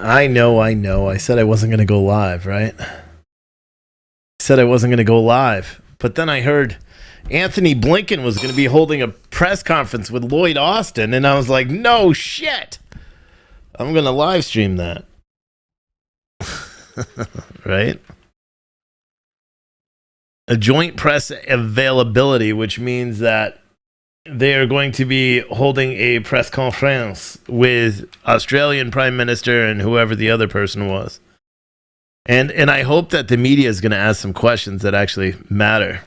I know. I said I wasn't going to go live, right? I said I wasn't going to go live. But then I heard Anthony Blinken was going to be holding a press conference with Lloyd Austin, and I was like, no shit. I'm going to live stream that. Right? A joint press availability, which means that they are going to be holding a press conference with Australian Prime Minister and whoever the other person was. And I hope that the media is going to ask some questions that actually matter.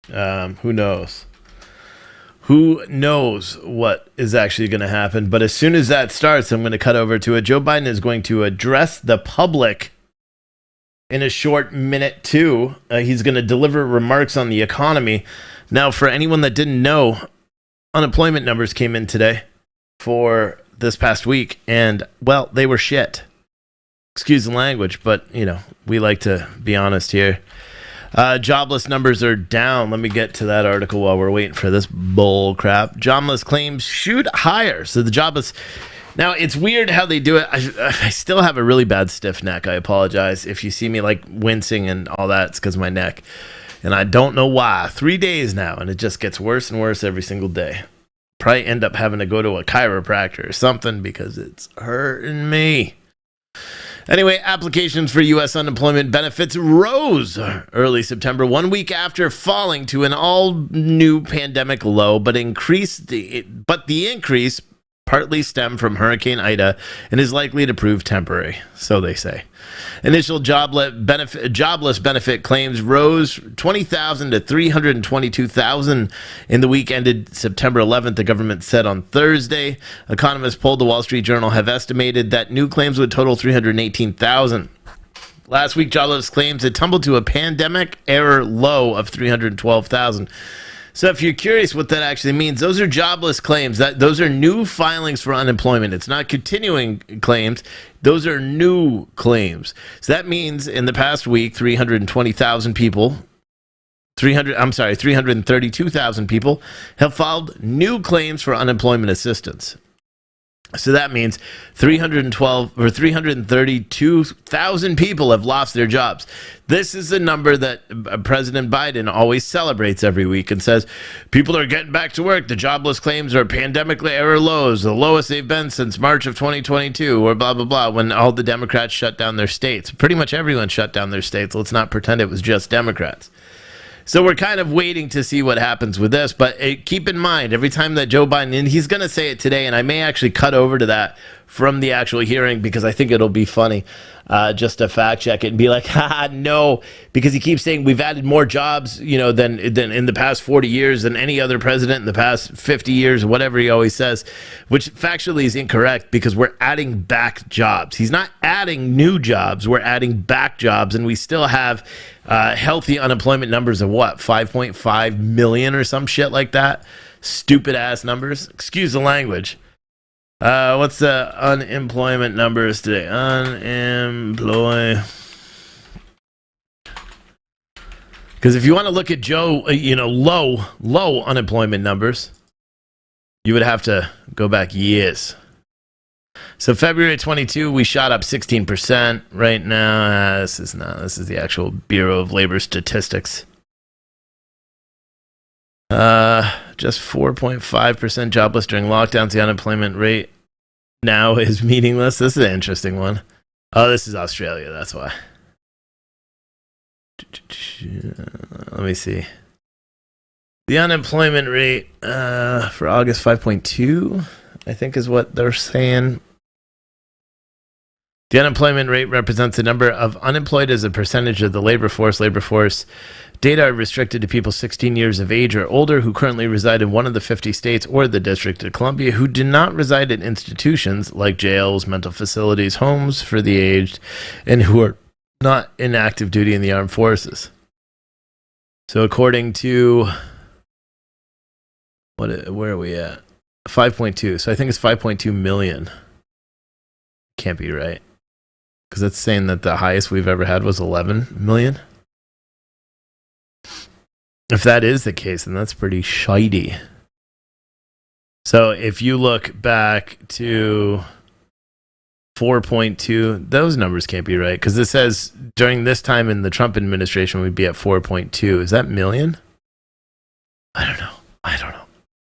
Who knows? Who knows what is actually going to happen? But as soon as that starts, I'm going to cut over to it. Joe Biden is going to address the public in a short minute, too. He's going to deliver remarks on the economy. Now, for anyone that didn't know, unemployment numbers came in today for this past week, and, well, they were shit. Excuse the language, but, you know, we like to be honest here. Jobless numbers are down. Let me get to that article while we're waiting for this bull crap. Jobless claims shoot higher. So the jobless... Now, it's weird how they do it. I still have a really bad stiff neck. I apologize. If you see me, like, wincing and all that, it's because of my neck. And I don't know why. 3 days now, and it just gets worse and worse every single day. Probably end up having to go to a chiropractor or something because it's hurting me. Anyway, applications for U.S. unemployment benefits rose early September, 1 week after falling to an all-new pandemic low, but the increase partly stemmed from Hurricane Ida and is likely to prove temporary, so they say. Initial jobless benefit claims rose 20,000 to 322,000 in the week ended September 11th, the government said on Thursday. Economists polled the Wall Street Journal have estimated that new claims would total 318,000. Last week, jobless claims had tumbled to a pandemic-era low of 312,000. So if you're curious what that actually means, those are jobless claims. Those are new filings for unemployment. It's not continuing claims. Those are new claims. So that means in the past week, 332,000 people have filed new claims for unemployment assistance. So that means 332,000 people have lost their jobs. This is a number that President Biden always celebrates every week and says, people are getting back to work. The jobless claims are pandemic-era lows, the lowest they've been since March of 2022, or blah, blah, blah, when all the Democrats shut down their states. Pretty much everyone shut down their states. Let's not pretend it was just Democrats. So we're kind of waiting to see what happens with this, but keep in mind, every time that Joe Biden, and he's going to say it today, and I may actually cut over to that from the actual hearing because I think it'll be funny, just to fact check it and be like, haha, no, because he keeps saying we've added more jobs, you know, than in the past 40 years than any other president in the past 50 years, whatever he always says, which factually is incorrect because we're adding back jobs. He's not adding new jobs, we're adding back jobs, and we still have healthy unemployment numbers of what, 5.5 million or some shit like that? Stupid ass numbers. Excuse the language. What's the unemployment numbers today? Because if you want to look at Joe, low unemployment numbers, you would have to go back years. So February 22, we shot up 16%. Right now, this is the actual Bureau of Labor Statistics. Just 4.5% jobless during lockdowns. The unemployment rate now is meaningless. This is an interesting one. Oh, this is Australia. That's why. Let me see. The unemployment rate for August, 5.2, I think is what they're saying. The unemployment rate represents the number of unemployed as a percentage of the labor force. Labor force data are restricted to people 16 years of age or older who currently reside in one of the 50 states or the District of Columbia who do not reside in institutions like jails, mental facilities, homes for the aged, and who are not in active duty in the armed forces. So according to... where are we at? 5.2. So I think it's 5.2 million. Can't be right. Because it's saying that the highest we've ever had was 11 million. If that is the case, then that's pretty shitey. So if you look back to 4.2. Those numbers can't be right because it says during this time in the Trump administration we'd be at 4.2. Is that million? I don't know. I'm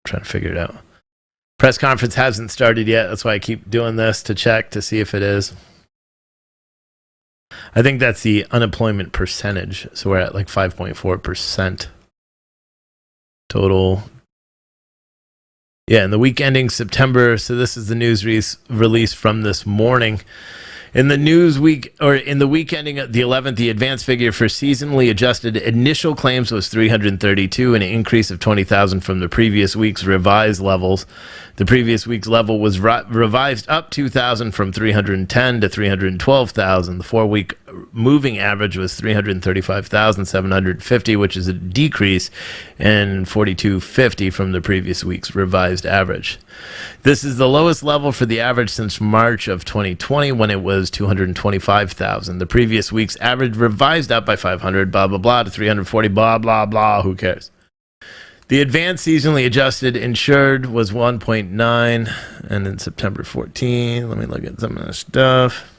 trying to figure it out. Press conference hasn't started yet. That's why I keep doing this to check to see if it is. I think that's the unemployment percentage. So we're at like 5.4% total. Yeah, in the week ending September, so this is the news release from this morning. In the week ending the 11th, the advanced figure for seasonally adjusted initial claims was 332, an increase of 20,000 from the previous week's revised levels. The previous week's level was revised up 2,000 from 310 to 312,000. The 4-week moving average was 335,750, which is a decrease in 4,250 from the previous week's revised average. This is the lowest level for the average since March of 2020 when it was 225,000. The previous week's average revised up by 500, blah, blah, blah, to 340, blah, blah, blah. Who cares? The advanced seasonally adjusted insured was 1.9, and in September 14, let me look at some of the stuff.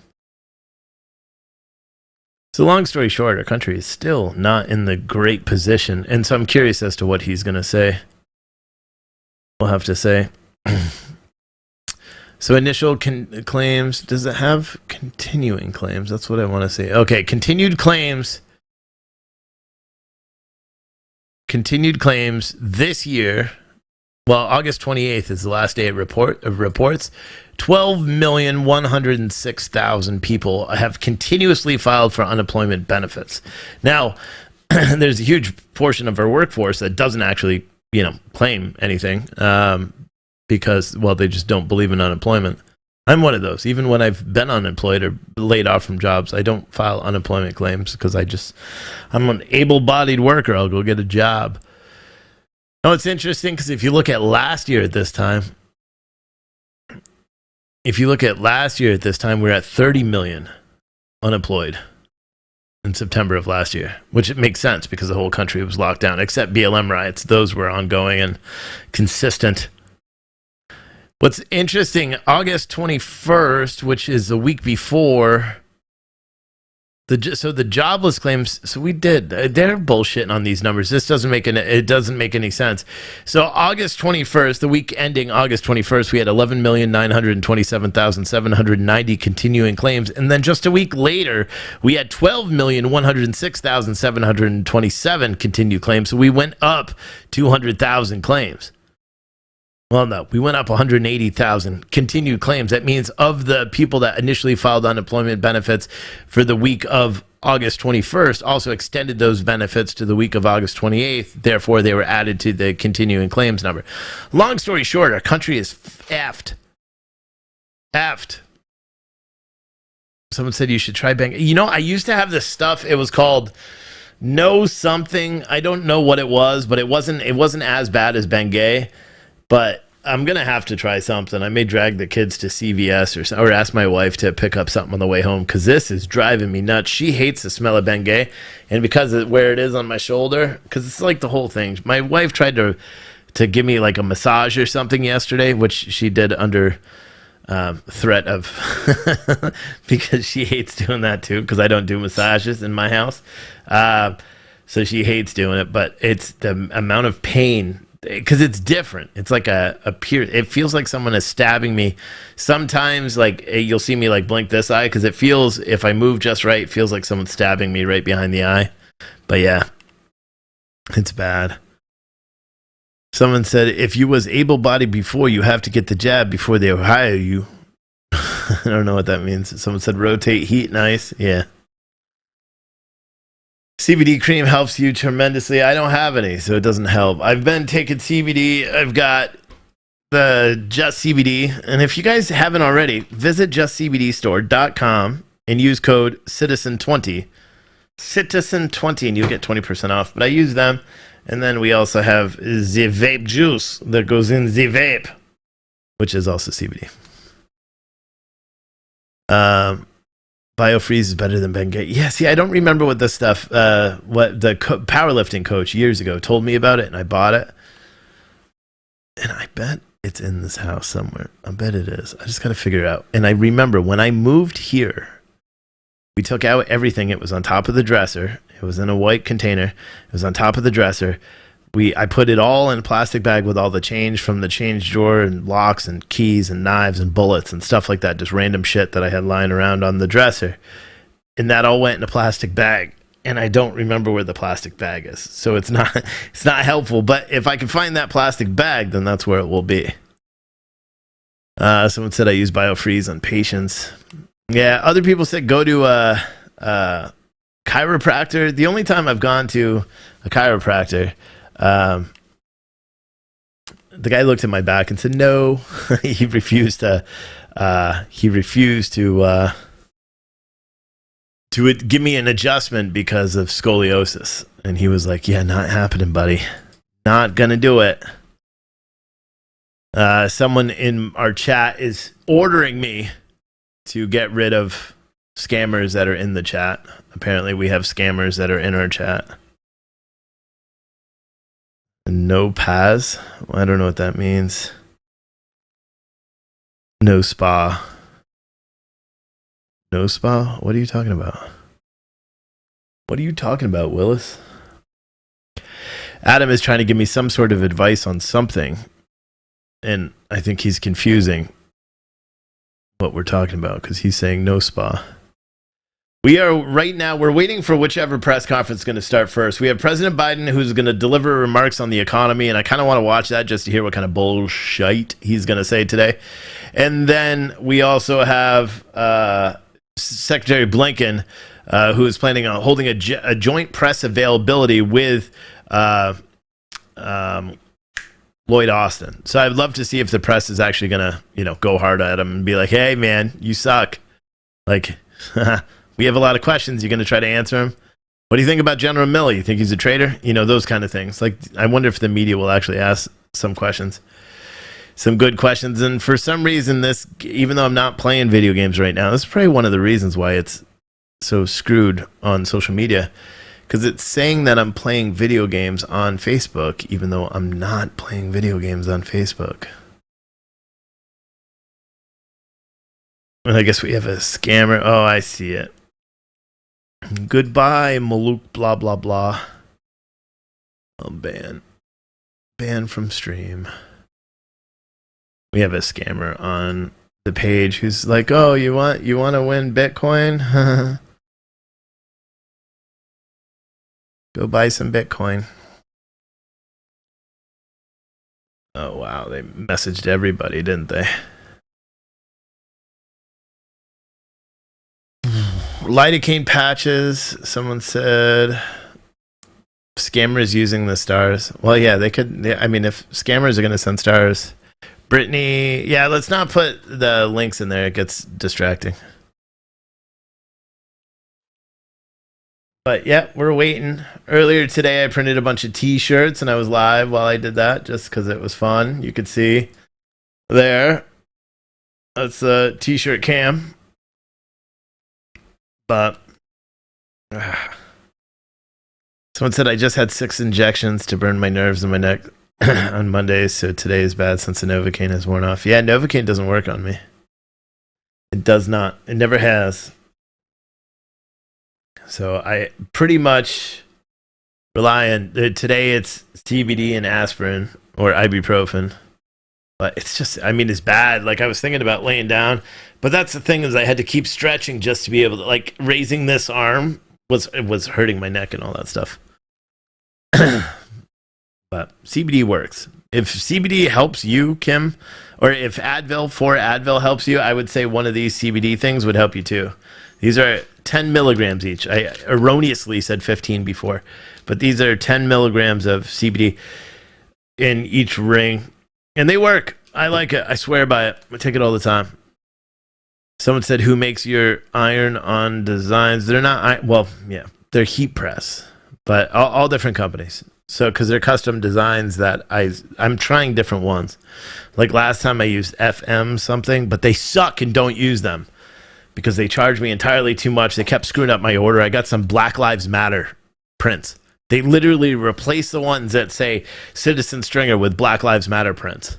So long story short, our country is still not in the great position, and so I'm curious as to what he's going to say. We'll have to say. So initial claims, does it have continuing claims? That's what I want to say. Okay, continued claims this year. Well, August 28th is the last day of reports. 12,106,000 people have continuously filed for unemployment benefits. Now, there's a huge portion of our workforce that doesn't actually, claim anything because, well, they just don't believe in unemployment. I'm one of those. Even when I've been unemployed or laid off from jobs, I don't file unemployment claims because I'm an able-bodied worker. I'll go get a job. No, it's interesting because if you look at last year at this time, we're at 30 million unemployed in September of last year, which it makes sense because the whole country was locked down, except BLM riots. Those were ongoing and consistent. What's interesting, August 21st, which is the week before, the jobless claims, they're bullshitting on these numbers. It doesn't make any sense. So August 21st, the week ending August 21st, we had 11,927,790 continuing claims. And then just a week later, we had 12,106,727 continued claims. So we went up 200,000 claims. Well, no, we went up 180,000 continued claims. That means of the people that initially filed unemployment benefits for the week of August 21st, also extended those benefits to the week of August 28th. Therefore, they were added to the continuing claims number. Long story short, our country is effed. Someone said you should try Bengay. I used to have this stuff. It was called No Something. I don't know what it was, but it wasn't as bad as Bengay. But I'm going to have to try something. I may drag the kids to CVS or ask my wife to pick up something on the way home because this is driving me nuts. She hates the smell of Bengay. And because of where it is on my shoulder, because it's like the whole thing. My wife tried to give me like a massage or something yesterday, which she did under threat of because she hates doing that too because I don't do massages in my house. So she hates doing it. But it's the amount of pain because it's different. It's like a it feels like someone is stabbing me. Sometimes like you'll see me like blink this eye because it feels, if I move just right, it feels like someone's stabbing me right behind the eye. But yeah, it's bad. Someone said, if you was able-bodied before, you have to get the jab before they hire you. I don't know what that means. Someone said rotate heat. Nice. Yeah. CBD cream helps you tremendously. I don't have any, so it doesn't help. I've been taking CBD. I've got the Just CBD. And if you guys haven't already, visit justcbdstore.com and use code CITIZEN20. CITIZEN20, and you'll get 20% off. But I use them. And then we also have the vape juice that goes in the vape, which is also CBD. BioFreeze is better than Bengay. Yeah, see, I don't remember what this stuff, what the powerlifting coach years ago told me about it, and I bought it. And I bet It's in this house somewhere. I bet it is. I just got to figure it out. And I remember when I moved here, we took out everything. It was on top of the dresser. It was in a white container. It was on top of the dresser. I put it all in a plastic bag with all the change from the change drawer and locks and keys and knives and bullets and stuff like that. Just random shit that I had lying around on the dresser. And that all went in a plastic bag. And I don't remember where the plastic bag is. So it's not helpful. But if I can find that plastic bag, then that's where it will be. Someone said I use BioFreeze on patients. Yeah, other people said go to a chiropractor. The only time I've gone to a chiropractor, the guy looked at my back and said no. He refused to give me an adjustment because of scoliosis. And he was like, yeah, not happening, buddy. Not gonna do it. Someone in our chat is ordering me to get rid of scammers that are in the chat. Apparently we have scammers that are in our chat. No Paz. I don't know what that means. No spa. No spa? What are you talking about? What are you talking about, Willis? Adam is trying to give me some sort of advice on something. And I think he's confusing what we're talking about because he's saying no spa. We're waiting for whichever press conference is going to start first. We have President Biden who's going to deliver remarks on the economy, and I kind of want to watch that just to hear what kind of bullshit he's going to say today. And then we also have Secretary Blinken, who is planning on holding a joint press availability with Lloyd Austin. So I'd love to see if the press is actually going to, go hard at him and be like, hey, man, you suck. Like, we have a lot of questions. You're going to try to answer them. What do you think about General Milley? You think he's a traitor? Those kind of things. Like, I wonder if the media will actually ask some questions, some good questions. And for some reason, even though I'm not playing video games right now, this is probably one of the reasons why it's so screwed on social media. Because it's saying that I'm playing video games on Facebook, even though I'm not playing video games on Facebook. And I guess we have a scammer. Oh, I see it. Goodbye, Maluk, blah, blah, blah. Oh, ban from stream. We have a scammer on the page who's like, oh, you want to win Bitcoin? Go buy some Bitcoin. Oh, wow. They messaged everybody, didn't they? Lidocaine patches. Someone said scammers using the stars. Well, yeah, they could. I mean, if scammers are going to send stars. Brittany, yeah, let's not put the links in there. It gets distracting. But yeah, we're waiting. Earlier today, I printed a bunch of T-shirts, and I was live while I did that, just because it was fun. You could see there. That's a T-shirt cam. But someone said I just had 6 injections to burn my nerves in my neck on Monday, so today is bad since the Novocaine has worn off. Yeah, Novocaine doesn't work on me. It does not. It never has. So I pretty much rely on today. It's CBD and aspirin or ibuprofen, but it's just, it's bad. Like I was thinking about laying down, but that's the thing is I had to keep stretching just to be able to, like, raising this arm was hurting my neck and all that stuff. But CBD works. If CBD helps you, Kim, or if Advil helps you, I would say one of these CBD things would help you too. These are 10 milligrams each. I erroneously said 15 before, but these are 10 milligrams of CBD in each ring, and they work. I like it. I swear by it. I take it all the time. Someone said, who makes your iron-on designs? They're not, they're heat press, but all different companies. So, because they're custom designs that I'm trying different ones. Like last time I used FM something, but they suck and don't use them because they charged me entirely too much. They kept screwing up my order. I got some Black Lives Matter prints. They literally replaced the ones that say Citizen Stringer with Black Lives Matter prints.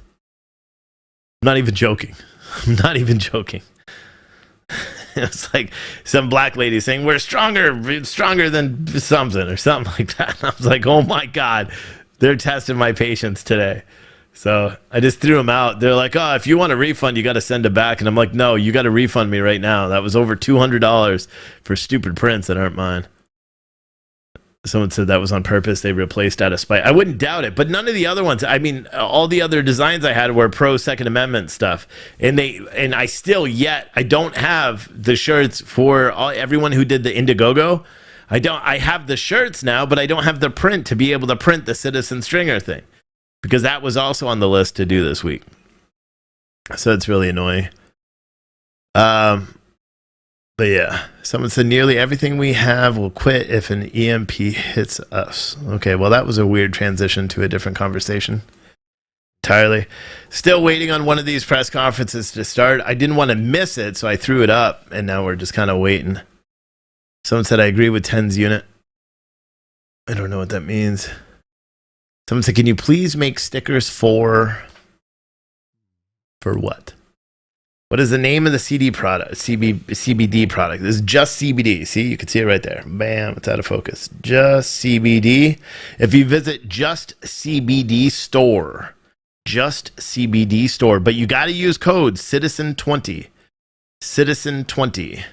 I'm not even joking. I'm not even joking. It's like some black lady saying we're stronger than something or something like that. I was like, oh my God, they're testing my patience today. So I just threw them out. They're like, oh, if you want a refund, you got to send it back. And I'm like, no, you got to refund me right now. That was over $200 for stupid prints that aren't mine. Someone said that was on purpose. They replaced out of spite. I wouldn't doubt it, but none of the other ones. I mean, all the other designs I had were pro Second Amendment stuff, and I don't have the shirts for everyone who did the Indiegogo. I have the shirts now, but I don't have the print to be able to print the Citizen Stringer thing because that was also on the list to do this week. So it's really annoying. But yeah, someone said nearly everything we have will quit if an EMP hits us. Okay, well, that was a weird transition to a different conversation. Entirely. Still waiting on one of these press conferences to start. I didn't want to miss it, so I threw it up, and now we're just kind of waiting. Someone said, I agree with 10's unit. I don't know what that means. Someone said, can you please make stickers for what? What is the name of the CD product? CBD product. This is just CBD. See, you can see it right there. Bam, it's out of focus. Just CBD. If you visit Just CBD Store, but you got to use code Citizen20. Citizen20.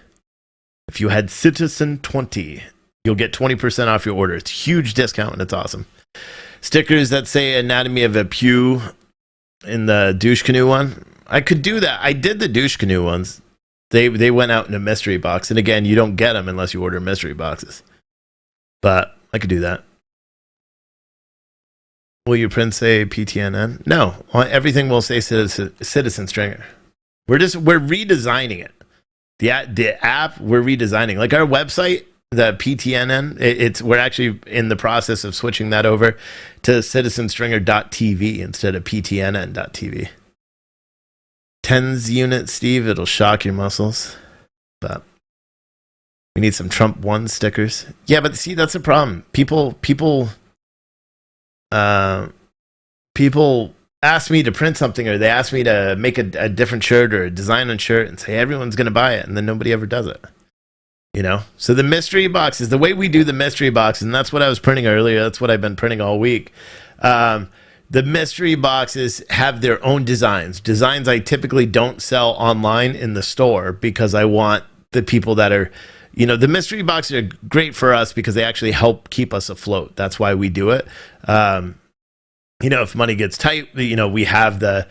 If you had Citizen20, you'll get 20% off your order. It's a huge discount and it's awesome. Stickers that say Anatomy of a Pew in the douche canoe one. I could do that. I did the douche canoe ones. They went out in a mystery box. And again, you don't get them unless you order mystery boxes. But I could do that. Will your print say PTNN? No. Everything will say Citizen Stringer. We're redesigning it. The app, we're redesigning. Like our website, the PTNN, we're actually in the process of switching that over to citizenstringer.tv instead of PTNN.tv. 10's unit, Steve. It'll shock your muscles. But we need some Trump 1 stickers. Yeah, but see, that's a problem. People ask me to print something, or they ask me to make a different shirt or a design on shirt and say everyone's going to buy it, and then nobody ever does it. You know? So the mystery box is the way we do the mystery box, and that's what I was printing earlier. That's what I've been printing all week. The mystery boxes have their own designs. Designs I typically don't sell online in the store because I want the people that are, the mystery boxes are great for us because they actually help keep us afloat. That's why we do it. If money gets tight, we have the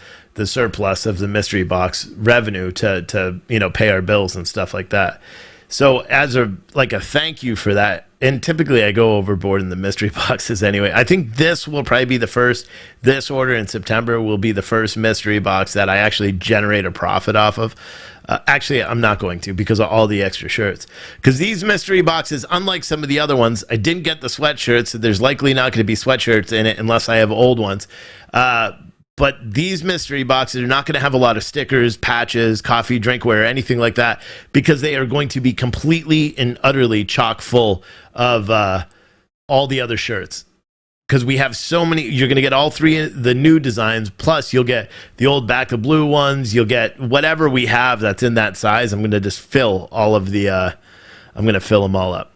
surplus of the mystery box revenue to pay our bills and stuff like that. So as a thank you for that, and typically I go overboard in the mystery boxes anyway. I think this will probably be this order in September will be the first mystery box that I actually generate a profit off of. Actually, I'm not going to because of all the extra shirts. Because these mystery boxes, unlike some of the other ones, I didn't get the sweatshirts. So there's likely not going to be sweatshirts in it unless I have old ones. But these mystery boxes are not going to have a lot of stickers, patches, coffee, drinkware, anything like that, because they are going to be completely and utterly chock full of all the other shirts. Because we have so many, you're going to get all three of the new designs, plus you'll get the old back of blue ones, you'll get whatever we have that's in that size. I'm going to just fill all of the, I'm going to fill them all up.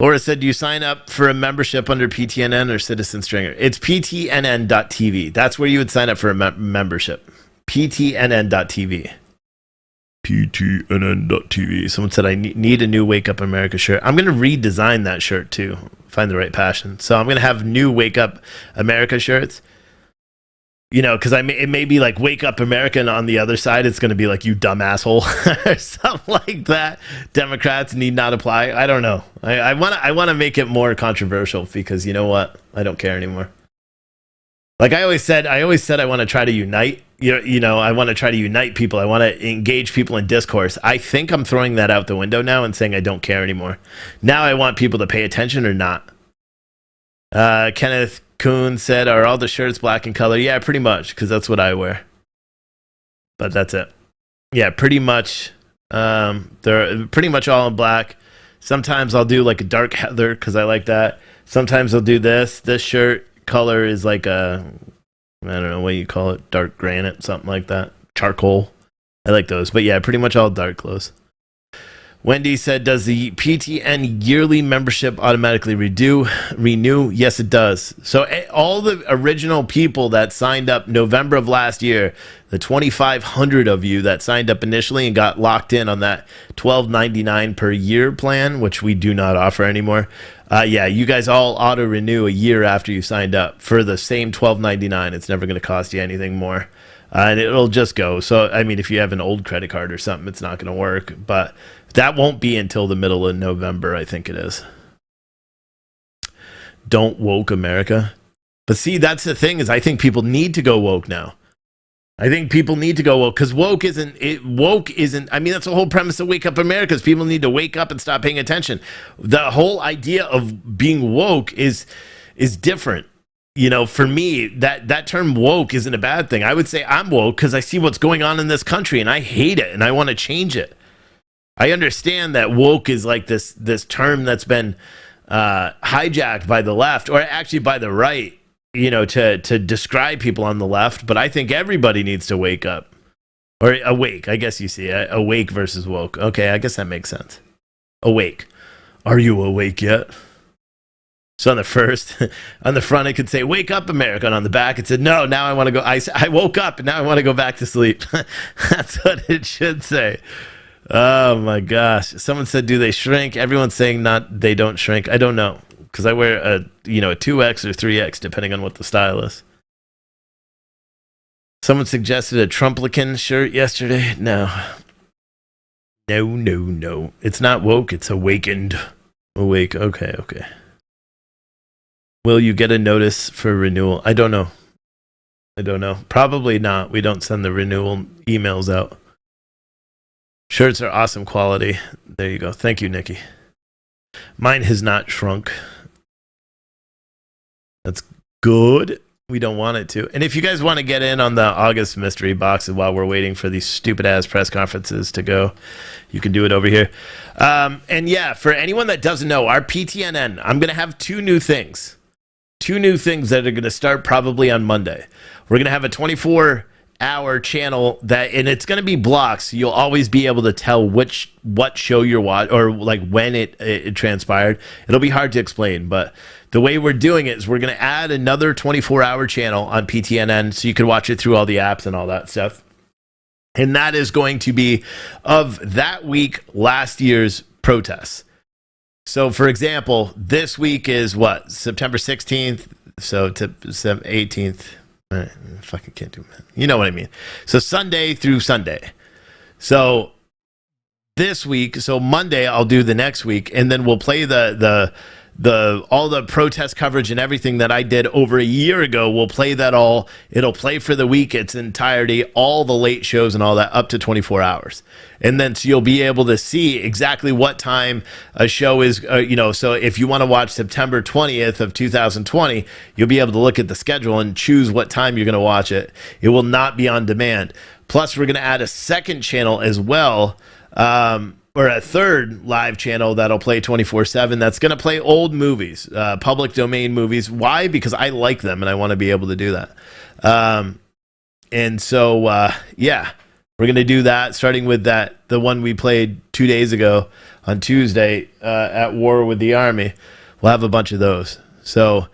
Laura said, do you sign up for a membership under PTNN or Citizen Stringer? It's ptnn.tv. That's where you would sign up for a membership. ptnn.tv. ptnn.tv. Someone said, I need a new Wake Up America shirt. I'm going to redesign that shirt too. Find the right passion. So I'm going to have new Wake Up America shirts. Because it may be like Wake Up America, and on the other side, it's going to be like, you dumb asshole, or something like that. Democrats need not apply. I don't know. I want to make it more controversial because you know what? I don't care anymore. Like I always said I want to try to unite. I want to try to unite people. I want to engage people in discourse. I think I'm throwing that out the window now and saying I don't care anymore. Now I want people to pay attention or not. Kenneth Kuhn said, are all the shirts black in color? Yeah, pretty much, because that's what I wear. But that's it. Yeah, pretty much. They're pretty much all in black. Sometimes I'll do like a dark heather because I like that. Sometimes I'll do this. This shirt color is like a I don't know what you call it, dark granite, something like that. Charcoal. I like those. But yeah, pretty much all dark clothes. Wendy said, does the PTN yearly membership automatically renew? Yes, it does. So all the original people that signed up November of last year, the 2,500 of you that signed up initially and got locked in on that $12.99 per year plan, which we do not offer anymore. Yeah, you guys all auto renew a year after you signed up for the same $12.99. It's never going to cost you anything more. And it'll just go. So, I mean, if you have an old credit card or something, it's not going to work. But that won't be until the middle of November, I think it is. Don't woke America. But see, that's the thing is I think people need to go woke now. I think people need to go woke because woke isn't, I mean, that's the whole premise of Wake Up America is people need to wake up and stop paying attention. The whole idea of being woke is different. You know, for me, that term woke isn't a bad thing. I would say I'm woke because I see what's going on in this country and I hate it and I want to change it. I understand that woke is like this term that's been hijacked by the left or actually by the right, you know, to describe people on the left. But I think everybody needs to wake up or awake. I guess you see awake versus woke. Okay, I guess that makes sense. Awake. Are you awake yet? So on the front, it could say, wake up, America. And on the back, it said, no, now I want to go. I woke up and now I want to go back to sleep. That's what it should say. Oh, my gosh. Someone said, do they shrink? Everyone's saying they don't shrink. I don't know because I wear a 2X or 3X, depending on what the style is. Someone suggested a Trumplican shirt yesterday. No. It's not woke. It's awakened. Awake. Okay. Will you get a notice for renewal? I don't know. Probably not. We don't send the renewal emails out. Shirts are awesome quality. There you go. Thank you, Nikki. Mine has not shrunk. That's good. We don't want it to. And if you guys want to get in on the August mystery boxes while we're waiting for these stupid ass press conferences to go, you can do it over here. And yeah, for anyone that doesn't know, our PTNN, I'm going to have two new things that are going to start probably on Monday. We're going to have a 24-hour channel and it's going to be blocks. So you'll always be able to tell what show you're watching or like when it transpired. It'll be hard to explain, but the way we're doing it is we're going to add another 24-hour channel on PTNN so you can watch it through all the apps and all that stuff. And that is going to be of that week last year's protests. So, for example, this week is what? September 16th, so to 18th. I fucking can't do it. You know what I mean. So, Sunday through Sunday. So, this week, so Monday, I'll do the next week, and then we'll play all the protest coverage and everything that I did over a year ago. We'll play that all. It'll play for the week, its entirety, all the late shows and all that up to 24 hours. And then so you'll be able to see exactly what time a show is, so if you want to watch September 20th of 2020, you'll be able to look at the schedule and choose what time you're going to watch it. It will not be on demand. Plus, we're going to add a second channel as well, or a third live channel that'll play 24/7. That's going to play old movies, public domain movies. Why? Because I like them and I want to be able to do that. And so, yeah. We're going to do that, starting with the one we played 2 days ago on Tuesday, At War with the Army. We'll have a bunch of those. So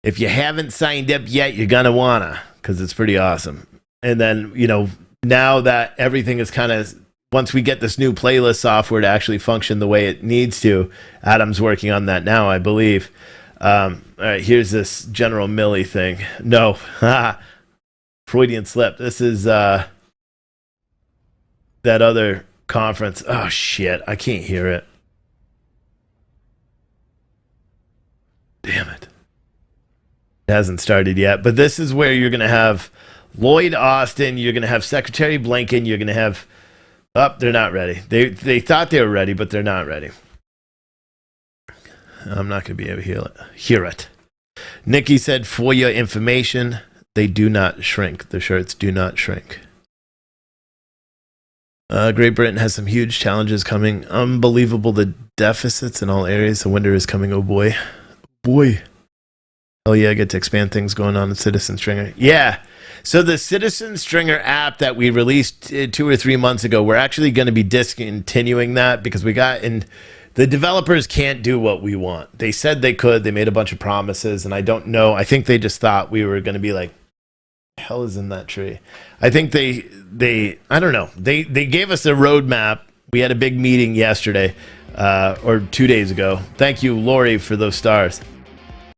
if you haven't signed up yet, you're going to want to, because it's pretty awesome. And then, now that everything is kind of, once we get this new playlist software to actually function the way it needs to, Adam's working on that now, I believe. All right, here's this General Milley thing. No, Freudian slip. This is... that other conference. Oh, shit. I can't hear it. Damn it. It hasn't started yet. But this is where you're going to have Lloyd Austin. You're going to have Secretary Blinken. You're going to have... Oh, they're not ready. They thought they were ready, but they're not ready. I'm not going to be able to hear it. Nikki said, for your information, they do not shrink. The shirts do not shrink. Great Britain has some huge challenges coming. Unbelievable, the deficits in all areas. The winter is coming. Oh boy. Oh yeah, I get to expand things going on in Citizen Stringer. Yeah. So the Citizen Stringer app that we released 2 or 3 months ago, we're actually going to be discontinuing that because the developers can't do what we want. They said they could. They made a bunch of promises, and I don't know. I think they just thought we were going to be like, the hell is in that tree? I think they I don't know. They gave us a roadmap. We had a big meeting yesterday or 2 days ago. Thank you, Lori, for those stars.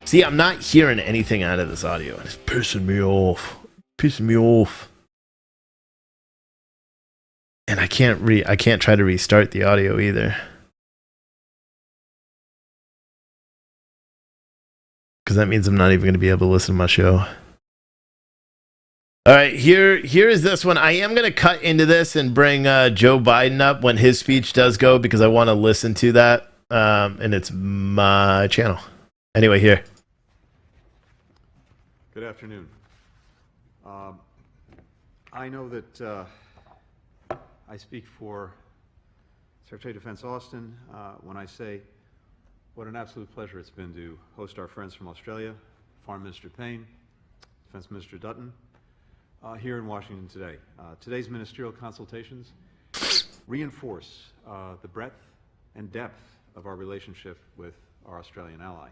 See, I'm not hearing anything out of this audio. It's pissing me off. And I can't try to restart the audio either. Because that means I'm not even going to be able to listen to my show. All right, here is this one. I am going to cut into this and bring Joe Biden up when his speech does go because I want to listen to that. And it's my channel. Anyway, here. Good afternoon. I know that I speak for Secretary of Defense Austin when I say what an absolute pleasure it's been to host our friends from Australia, Foreign Minister Payne, Defense Minister Dutton, here in Washington today. Today's ministerial consultations reinforce the breadth and depth of our relationship with our Australian ally.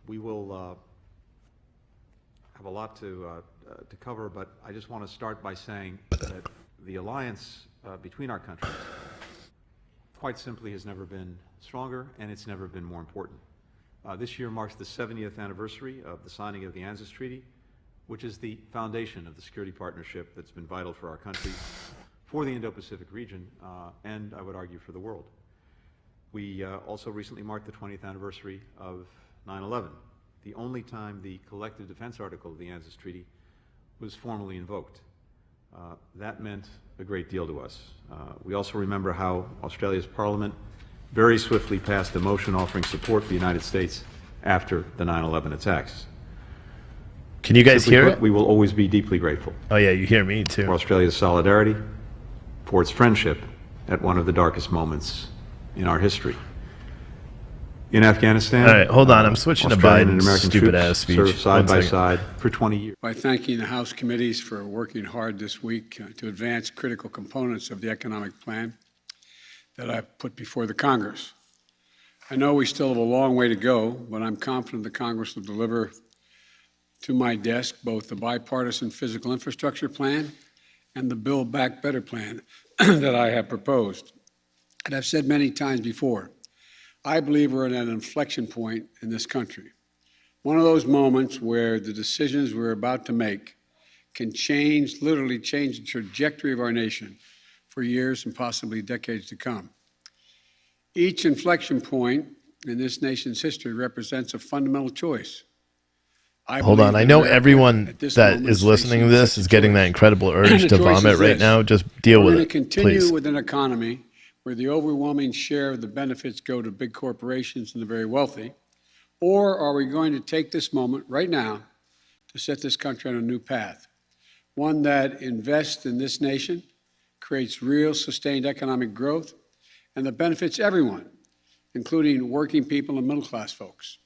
We will have a lot to cover, but I just want to start by saying that the alliance between our countries quite simply has never been stronger, and it's never been more important. This year marks the 70th anniversary of the signing of the ANZUS Treaty, which is the foundation of the security partnership that's been vital for our country, for the Indo-Pacific region, and I would argue for the world. We also recently marked the 20th anniversary of 9/11, the only time the collective defense article of the ANZUS Treaty was formally invoked. That meant a great deal to us. We also remember how Australia's Parliament very swiftly passed a motion offering support for the United States after the 9/11 attacks. Can you guys hear it? We will always be deeply grateful. Oh yeah, you hear me too. For Australia's solidarity, for its friendship at one of the darkest moments in our history. In Afghanistan, all right, hold on. I'm switching Australian to Biden's and American stupid-ass speech. served side by side for 20 years. By thanking the House committees for working hard this week to advance critical components of the economic plan that I've put before the Congress. I know we still have a long way to go, but I'm confident the Congress will deliver to my desk both the bipartisan physical infrastructure plan and the Build Back Better plan that I have proposed. And I've said many times before, I believe we're at an inflection point in this country. One of those moments where the decisions we're about to make can literally change the trajectory of our nation for years and possibly decades to come. Each inflection point in this nation's history represents a fundamental choice. Hold on. I know everyone that is listening to this is getting that incredible urge to vomit right now. Just deal with it, please. We're going to continue with an economy where the overwhelming share of the benefits go to big corporations and the very wealthy? Or are we going to take this moment right now to set this country on a new path, one that invests in this nation, creates real sustained economic growth, and that benefits everyone, including working people and middle-class folks?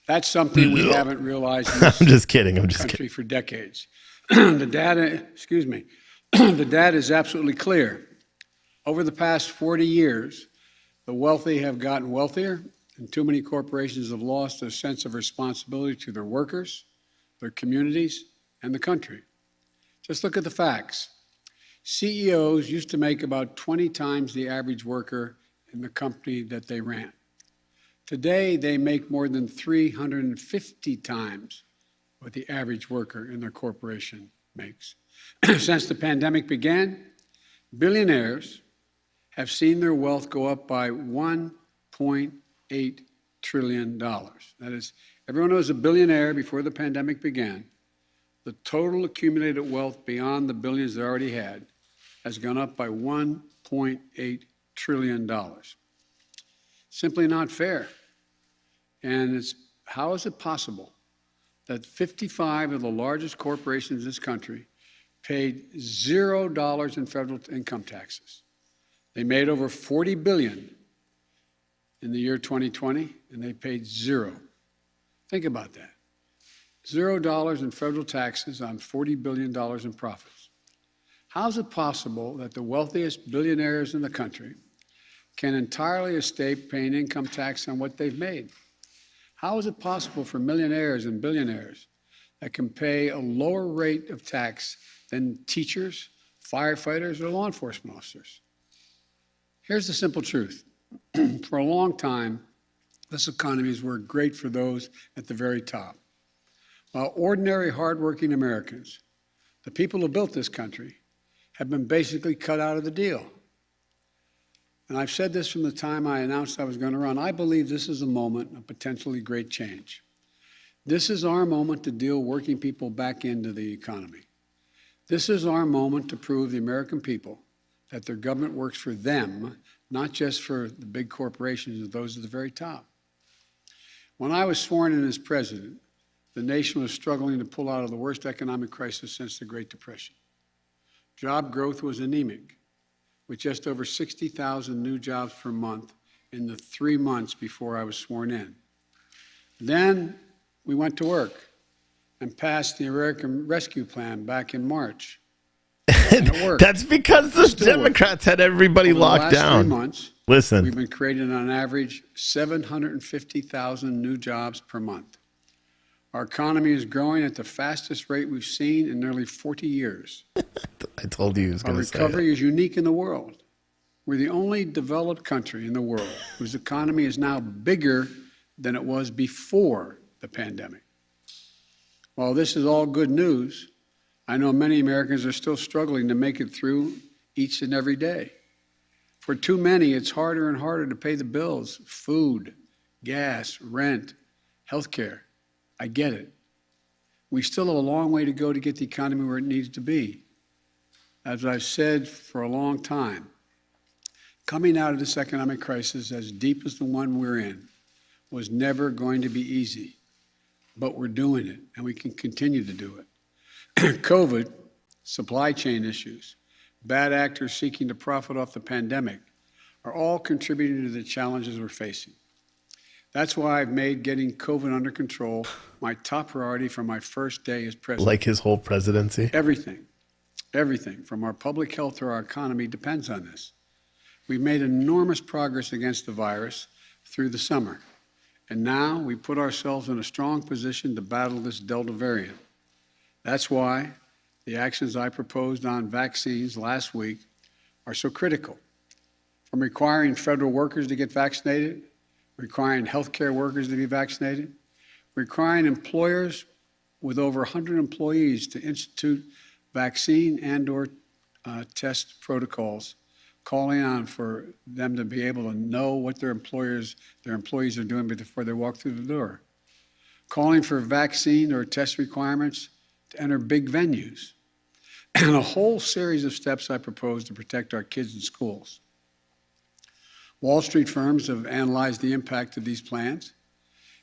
That's something we haven't realized in this I'm just kidding. country for decades. The data is absolutely clear. Over the past 40 years, the wealthy have gotten wealthier, and too many corporations have lost their sense of responsibility to their workers, their communities, and the country. Just look at the facts. CEOs used to make about 20 times the average worker in the company that they ran. Today, they make more than 350 times what the average worker in their corporation makes. Since the pandemic began, billionaires have seen their wealth go up by $1.8 trillion. That is, everyone was a billionaire before the pandemic began. The total accumulated wealth beyond the billions they already had has gone up by $1.8 trillion. Simply not fair. And how is it possible that 55 of the largest corporations in this country paid $0 in federal income taxes? They made over $40 billion in the year 2020, and they paid zero. Think about that. $0 in federal taxes on $40 billion in profits. How is it possible that the wealthiest billionaires in the country can entirely escape paying income tax on what they've made? How is it possible for millionaires and billionaires that can pay a lower rate of tax than teachers, firefighters, or law enforcement officers? Here's the simple truth. For a long time, this economy has worked great for those at the very top. While ordinary, hardworking Americans, the people who built this country, have been basically cut out of the deal. And I've said this from the time I announced I was going to run. I believe this is a moment of potentially great change. This is our moment to deal working people back into the economy. This is our moment to prove the American people that their government works for them, not just for the big corporations and those at the very top. When I was sworn in as president, the nation was struggling to pull out of the worst economic crisis since the Great Depression. Job growth was anemic, with just over 60,000 new jobs per month in the 3 months before I was sworn in. Then we went to work and passed the American Rescue Plan back in March. And it worked. That's because the Democrats had everybody locked down. The last 3 months, Listen, we've been creating on average 750,000 new jobs per month. Our economy is growing at the fastest rate we've seen in nearly 40 years. I told you he was going to say Our recovery it. is unique in the world. We're the only developed country in the world whose economy is now bigger than it was before the pandemic. While this is all good news, I know many Americans are still struggling to make it through each and every day. For too many, it's harder and harder to pay the bills, food, gas, rent, health care. I get it. We still have a long way to go to get the economy where it needs to be. As I've said for a long time, coming out of this economic crisis as deep as the one we're in was never going to be easy, but we're doing it, and we can continue to do it. COVID, supply chain issues, bad actors seeking to profit off the pandemic are all contributing to the challenges we're facing. That's why I've made getting COVID under control my top priority from my first day as president. Like his whole presidency. Everything from our public health to our economy depends on this. We've made enormous progress against the virus through the summer, and now we put ourselves in a strong position to battle this Delta variant. That's why the actions I proposed on vaccines last week are so critical. From requiring federal workers to get vaccinated, requiring healthcare workers to be vaccinated, requiring employers with over 100 employees to institute vaccine and/or test protocols, calling on for them to be able to know what their employees are doing before they walk through the door, calling for vaccine or test requirements to enter big venues, and a whole series of steps I propose to protect our kids in schools. Wall Street firms have analyzed the impact of these plans,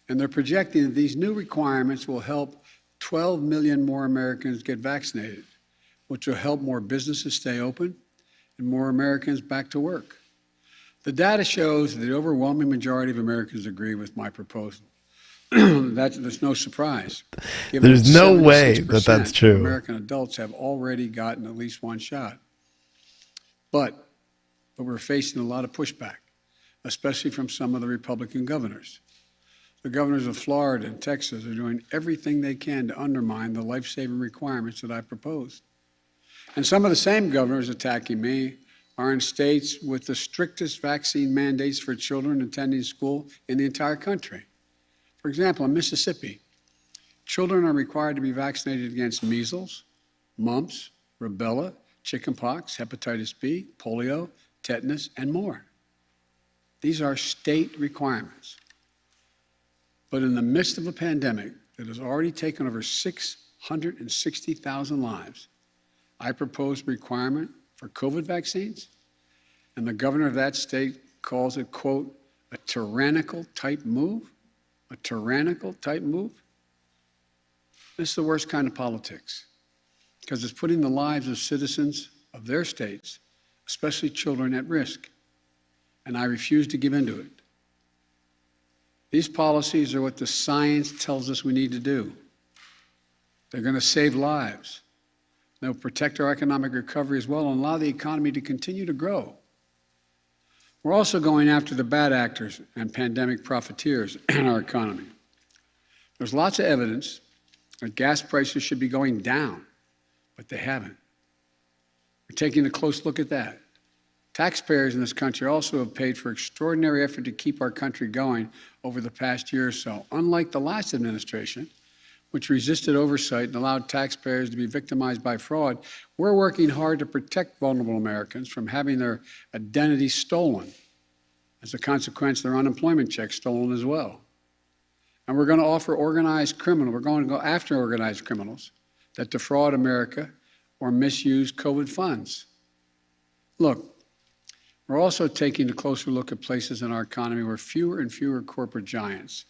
and they're projecting that these new requirements will help 12 million more Americans get vaccinated, which will help more businesses stay open and more Americans back to work. The data shows that the overwhelming majority of Americans agree with my proposal. There's no surprise. There's no way that that's true. American adults have already gotten at least one shot. But we're facing a lot of pushback, especially from some of the Republican governors. The governors of Florida and Texas are doing everything they can to undermine the life-saving requirements that I proposed. And some of the same governors attacking me are in states with the strictest vaccine mandates for children attending school in the entire country. For example, in Mississippi, children are required to be vaccinated against measles, mumps, rubella, chickenpox, hepatitis B, polio, tetanus, and more. These are state requirements. But in the midst of a pandemic that has already taken over 660,000 lives, I propose a requirement for COVID vaccines, and the governor of that state calls it, quote, a tyrannical type move. A tyrannical type move? This is the worst kind of politics, because it's putting the lives of citizens of their states, especially children, at risk, and I refuse to give in to it. These policies are what the science tells us we need to do. They're going to save lives. They'll protect our economic recovery as well and allow the economy to continue to grow. We're also going after the bad actors and pandemic profiteers in our economy. There's lots of evidence that gas prices should be going down, but they haven't. We're taking a close look at that. Taxpayers in this country also have paid for extraordinary effort to keep our country going over the past year or so. Unlike the last administration, which resisted oversight and allowed taxpayers to be victimized by fraud, we're working hard to protect vulnerable Americans from having their identity stolen. As a consequence, their unemployment checks stolen as well. And we're going to offer organized criminals, we're going to go after organized criminals that defraud America or misuse COVID funds. Look, we're also taking a closer look at places in our economy where fewer and fewer corporate giants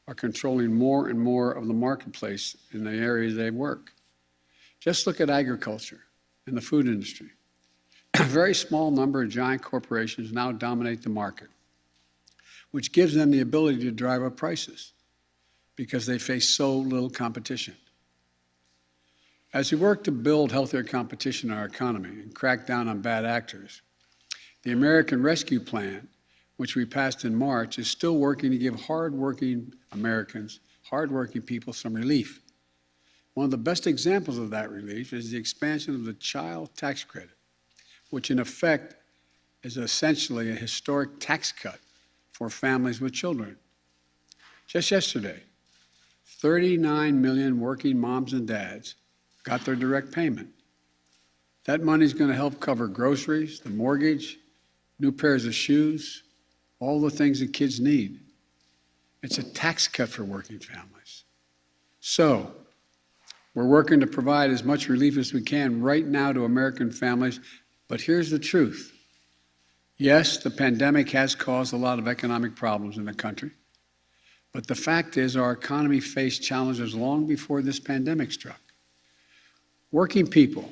are controlling more and more of the marketplace in the areas they work. Just look at agriculture and the food industry. A very small number of giant corporations now dominate the market, which gives them the ability to drive up prices because they face so little competition. As we work to build healthier competition in our economy and crack down on bad actors, the American Rescue Plan, which we passed in March, is still working to give hardworking Americans, hardworking people, some relief. One of the best examples of that relief is the expansion of the child tax credit, which in effect is essentially a historic tax cut for families with children. Just yesterday, 39 million working moms and dads got their direct payment. That money is going to help cover groceries, the mortgage, new pairs of shoes, all the things that kids need. It's a tax cut for working families. So, we're working to provide as much relief as we can right now to American families, but here's the truth. Yes, the pandemic has caused a lot of economic problems in the country, but the fact is our economy faced challenges long before this pandemic struck. Working people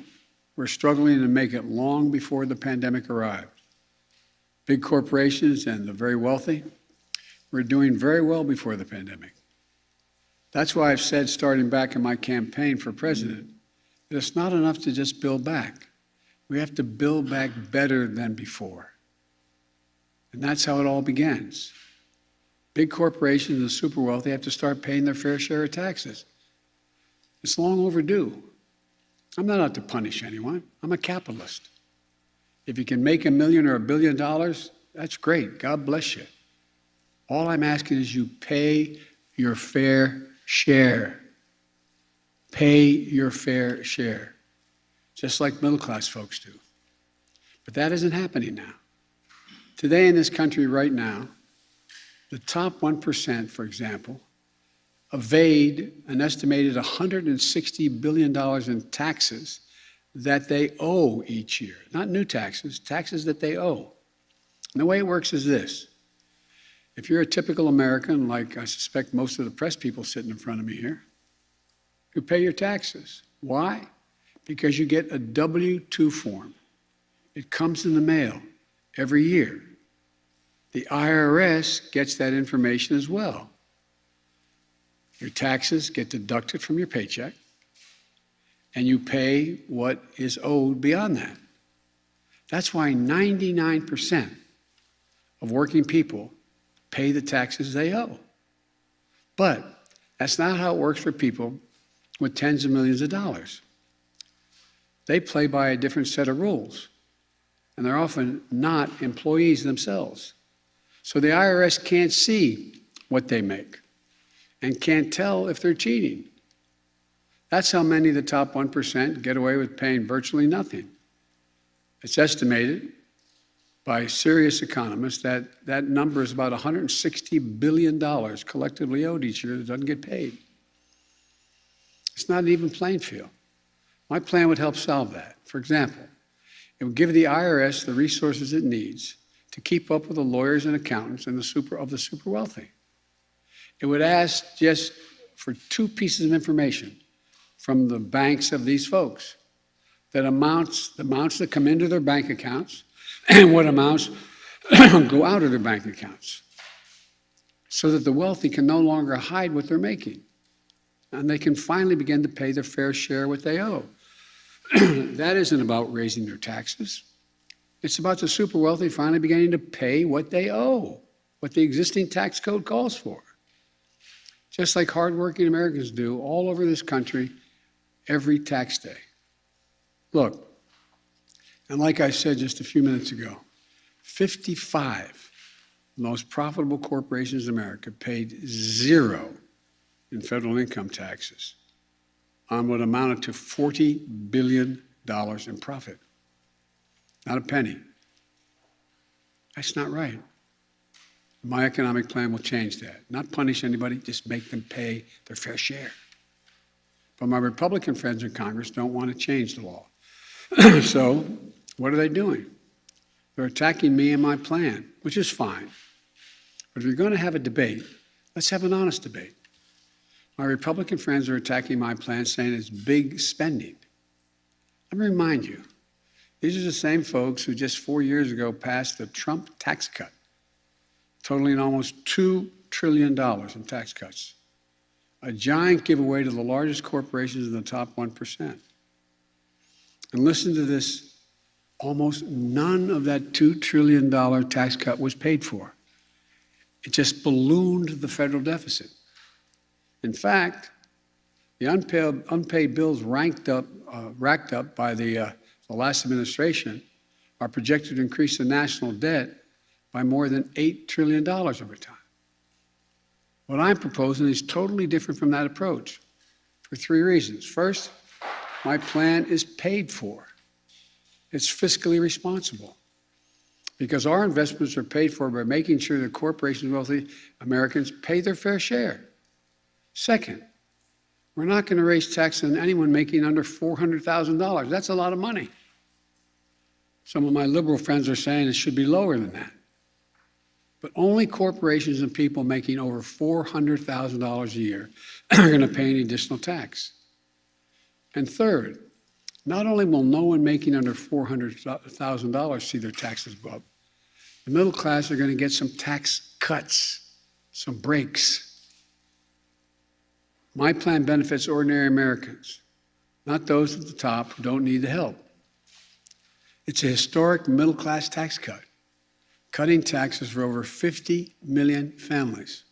were struggling to make it long before the pandemic arrived. Big corporations and the very wealthy were doing very well before the pandemic. That's why I've said, starting back in my campaign for president, that it's not enough to just build back. We have to build back better than before. And that's how it all begins. Big corporations and the super wealthy have to start paying their fair share of taxes. It's long overdue. I'm not out to punish anyone. I'm a capitalist. If you can make $1 million or $1 billion, that's great. God bless you. All I'm asking is you pay your fair share. Pay your fair share, just like middle-class folks do. But that isn't happening now. Today in this country right now, the top 1%, for example, evade an estimated $160 billion in taxes that they owe each year. Not new taxes, taxes that they owe. And the way it works is this. If you're a typical American, like I suspect most of the press people sitting in front of me here, you pay your taxes. Why? Because you get a W-2 form. It comes in the mail every year. The IRS gets that information as well. Your taxes get deducted from your paycheck, and you pay what is owed beyond that. That's why 99% of working people pay the taxes they owe. But that's not how it works for people with tens of millions of dollars. They play by a different set of rules, and they're often not employees themselves. So the IRS can't see what they make and can't tell if they're cheating. That's how many of the top 1% get away with paying virtually nothing. It's estimated by serious economists that that number is about $160 billion collectively owed each year that doesn't get paid. It's not an even playing field. My plan would help solve that. For example, it would give the IRS the resources it needs to keep up with the lawyers and accountants and the super wealthy. It would ask just for 2 pieces of information from the banks of these folks, that amounts that come into their bank accounts and what amounts go out of their bank accounts. so that the wealthy can no longer hide what they're making, and they can finally begin to pay their fair share of what they owe. That isn't about raising their taxes. It's about the super wealthy finally beginning to pay what they owe, what the existing tax code calls for. Just like hardworking Americans do all over this country every tax day. Look, and like I said just a few minutes ago, 55 most profitable corporations in America paid zero in federal income taxes on what amounted to $40 billion in profit. Not a penny. That's not right. My economic plan will change that. Not punish anybody, just make them pay their fair share. But my Republican friends in Congress don't want to change the law. So what are they doing? They're attacking me and my plan, which is fine. But if you're going to have a debate, let's have an honest debate. My Republican friends are attacking my plan, saying it's big spending. Let me remind you, these are the same folks who just 4 years ago passed the Trump tax cut, totaling almost $2 trillion in tax cuts, a giant giveaway to the largest corporations in the top 1%. And listen to this, almost none of that $2 trillion tax cut was paid for. It just ballooned the federal deficit. In fact, the unpaid bills racked up by the last administration are projected to increase the national debt by more than $8 trillion over time. What I'm proposing is totally different from that approach for three reasons. First, my plan is paid for. It's fiscally responsible because our investments are paid for by making sure that corporations and wealthy Americans pay their fair share. Second, we're not going to raise taxes on anyone making under $400,000. That's a lot of money. Some of my liberal friends are saying it should be lower than that. But only corporations and people making over $400,000 a year are going to pay any additional tax. And third, not only will no one making under $400,000 see their taxes go up, the middle class are going to get some tax cuts, some breaks. My plan benefits ordinary Americans, not those at the top who don't need the help. It's a historic middle-class tax cut, cutting taxes for over 50 million families.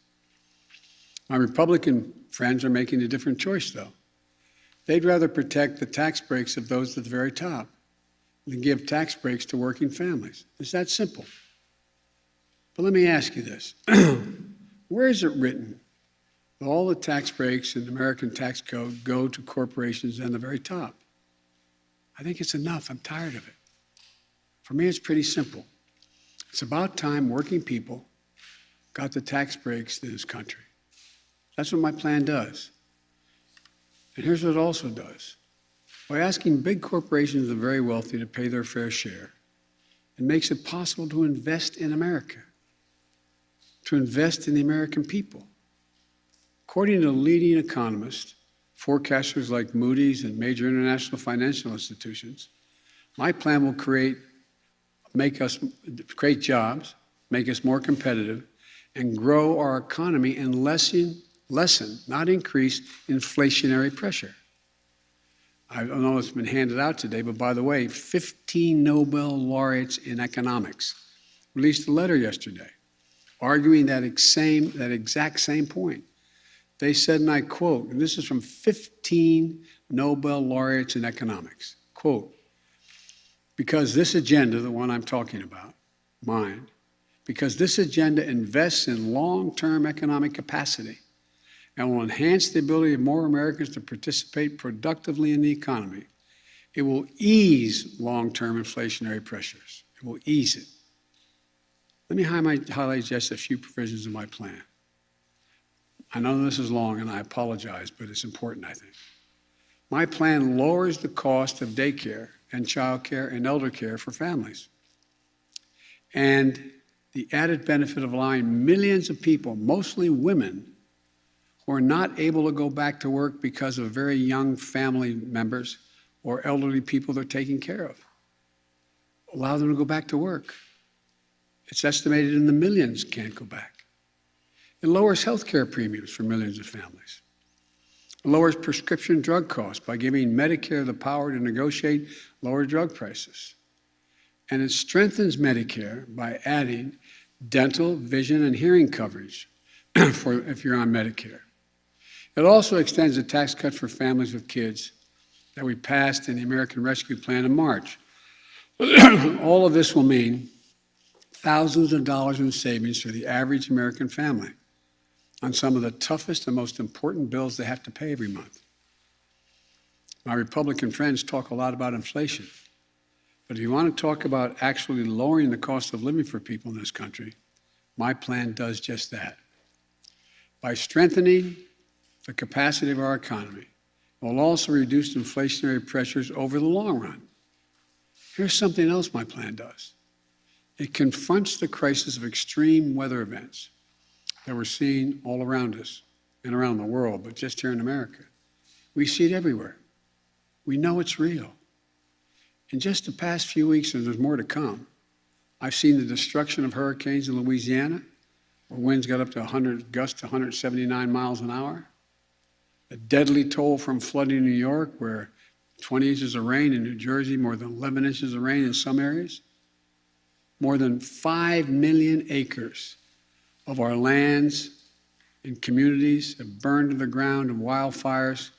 My Republican friends are making a different choice, though. They'd rather protect the tax breaks of those at the very top than give tax breaks to working families. It's that simple. But let me ask you this. Where is it written that all the tax breaks in the American tax code go to corporations and the very top? I think it's enough. I'm tired of it. For me, it's pretty simple. It's about time working people got the tax breaks in this country. That's what my plan does. And here's what it also does. By asking big corporations and the very wealthy to pay their fair share, it makes it possible to invest in America, to invest in the American people. According to leading economists, forecasters like Moody's and major international financial institutions, my plan will create jobs, make us more competitive, and grow our economy and lessen, not increase, inflationary pressure. I don't know if it's been handed out today, but by the way, 15 Nobel laureates in economics released a letter yesterday arguing that exact same point. They said, and I quote, and this is from 15 Nobel laureates in economics, quote, because this agenda, the one I'm talking about, mine, because this agenda invests in long-term economic capacity and will enhance the ability of more Americans to participate productively in the economy, it will ease long-term inflationary pressures. It will ease it. Let me highlight just a few provisions of my plan. I know this is long and I apologize, but it's important, I think. My plan lowers the cost of daycare and childcare and elder care for families. And the added benefit of allowing millions of people, mostly women, who are not able to go back to work because of very young family members or elderly people they're taking care of. Allow them to go back to work. It's estimated in the millions can't go back. It lowers health care premiums for millions of families. It lowers prescription drug costs by giving Medicare the power to negotiate lower drug prices. And it strengthens Medicare by adding dental, vision, and hearing coverage for if you're on Medicare. It also extends a tax cut for families with kids that we passed in the American Rescue Plan in March. All of this will mean thousands of dollars in savings for the average American family on some of the toughest and most important bills they have to pay every month. My Republican friends talk a lot about inflation, but if you want to talk about actually lowering the cost of living for people in this country, my plan does just that. By strengthening the capacity of our economy, it will also reduce inflationary pressures over the long run. Here's something else my plan does. It confronts the crisis of extreme weather events that we're seeing all around us and around the world, but just here in America. We see it everywhere. We know it's real. In just the past few weeks, and there's more to come, I've seen the destruction of hurricanes in Louisiana, where winds got up to gusts to 179 miles an hour. A deadly toll from flooding in New York, where 20 inches of rain, in New Jersey, more than 11 inches of rain in some areas. More than 5 million acres of our lands and communities have burned to the ground in wildfires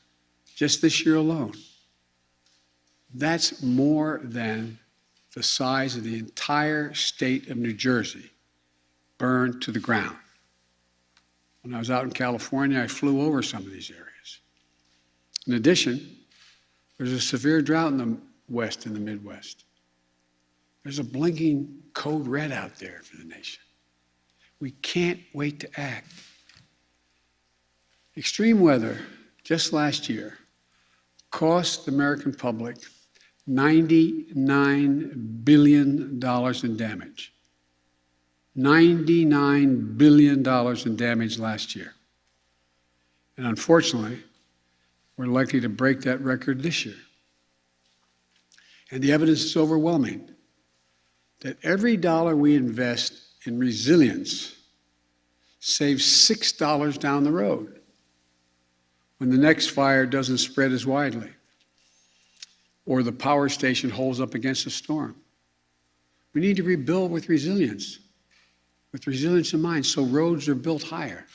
just this year alone. That's more than the size of the entire state of New Jersey burned to the ground. When I was out in California, I flew over some of these areas. In addition, there's a severe drought in the West and the Midwest. There's a blinking code red out there for the nation. We can't wait to act. Extreme weather, just last year, cost the American public $99 billion in damage. $99 billion in damage last year. And unfortunately, we're likely to break that record this year. And the evidence is overwhelming that every dollar we invest in resilience saves $6 down the road when the next fire doesn't spread as widely or the power station holds up against a storm. We need to rebuild with resilience in mind, so roads are built higher,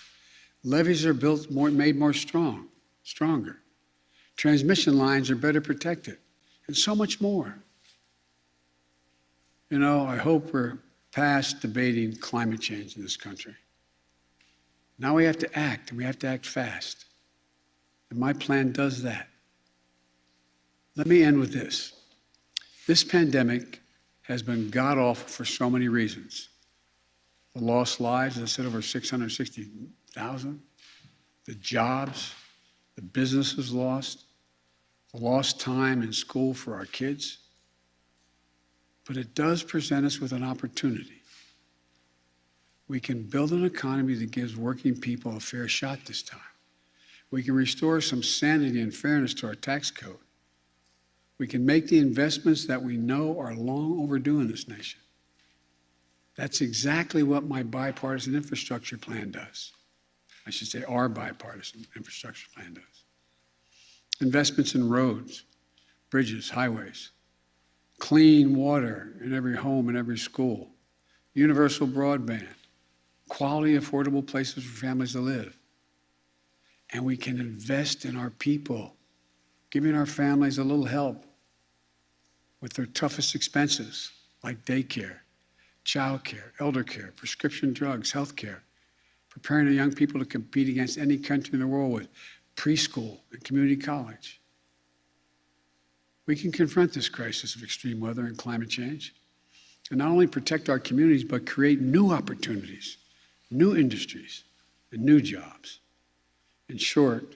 levees are built made more stronger, transmission lines are better protected, and so much more. You know, I hope we're past debating climate change in this country. Now we have to act, and we have to act fast. And my plan does that. Let me end with this. This pandemic has been god-awful for so many reasons. The lost lives, as I said, over 660,000. The jobs, the businesses lost, the lost time in school for our kids. But it does present us with an opportunity. We can build an economy that gives working people a fair shot this time. We can restore some sanity and fairness to our tax code. We can make the investments that we know are long overdue in this nation. That's exactly what my bipartisan infrastructure plan does. I should say our bipartisan infrastructure plan does. Investments in roads, bridges, highways, clean water in every home and every school, universal broadband, quality, affordable places for families to live. And we can invest in our people, giving our families a little help with their toughest expenses, like daycare, childcare, elder care, prescription drugs, health care, preparing our young people to compete against any country in the world with preschool and community college. We can confront this crisis of extreme weather and climate change and not only protect our communities, but create new opportunities, new industries, and new jobs. In short,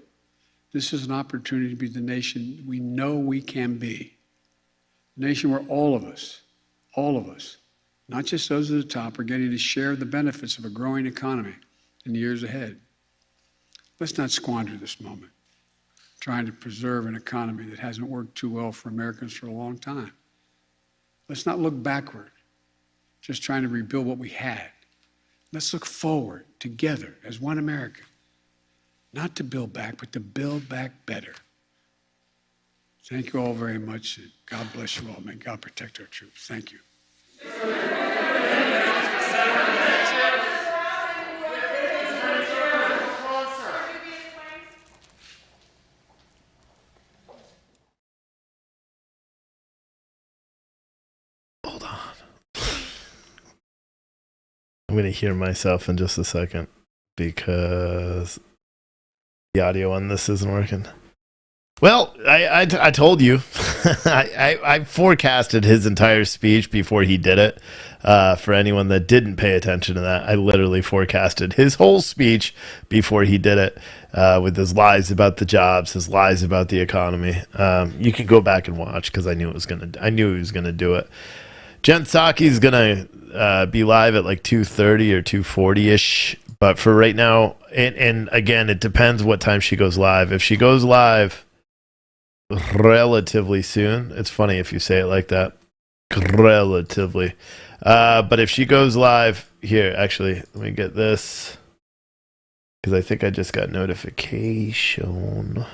this is an opportunity to be the nation we know we can be. A nation where all of us, not just those at the top, are getting to share the benefits of a growing economy in the years ahead. Let's not squander this moment trying to preserve an economy that hasn't worked too well for Americans for a long time. Let's not look backward, just trying to rebuild what we had. Let's look forward together as one America, not to build back, but to build back better. Thank you all very much. God bless you all. May God protect our troops. Thank you. Hold on. I'm going to hear myself in just a second because the audio on this isn't working. Well, I told you. I forecasted his entire speech before he did it. For anyone that didn't pay attention to that, I literally forecasted his whole speech before he did it, with his lies about the jobs, his lies about the economy. You can go back and watch because I knew he was gonna do it. Jen Psaki's gonna be live at like 2:30 or 2:40 ish. But for right now, and again, it depends what time she goes live. If she goes live relatively soon, it's funny if you say it like that, relatively. But if she goes live here, actually, let me get this because I think I just got notification.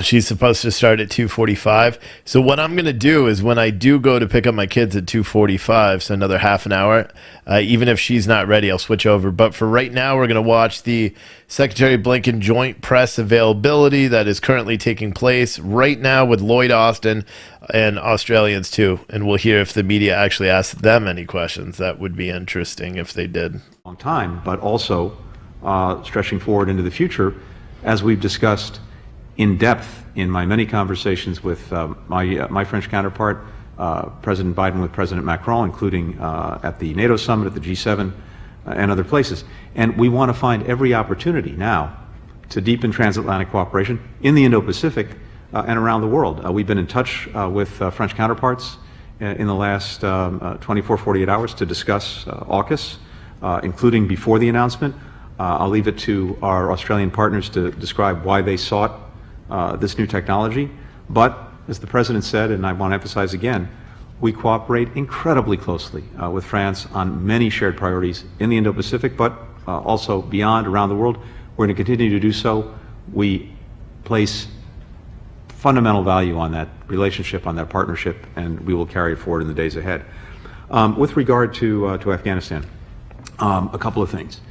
She's supposed to start at 2:45. So what I'm going to do is when I do go to pick up my kids at 2:45, so another half an hour, even if she's not ready, I'll switch over. But for right now, we're going to watch the Secretary Blinken joint press availability that is currently taking place right now with Lloyd Austin and Australians too. And we'll hear if the media actually asks them any questions. That would be interesting if they did. Long time, but also stretching forward into the future, as we've discussed in depth in my many conversations with my French counterpart, President Biden, with President Macron, including at the NATO summit, at the G7, and other places. And we want to find every opportunity now to deepen transatlantic cooperation in the Indo-Pacific and around the world. We've been in touch with French counterparts in the last 24, 48 hours to discuss AUKUS, including before the announcement. I'll leave it to our Australian partners to describe why they sought this new technology. But as the President said, and I want to emphasize again, we cooperate incredibly closely with France on many shared priorities in the Indo-Pacific, but also beyond, around the world. We're going to continue to do so. We place fundamental value on that relationship, on that partnership, and we will carry it forward in the days ahead. With regard to Afghanistan, a couple of things.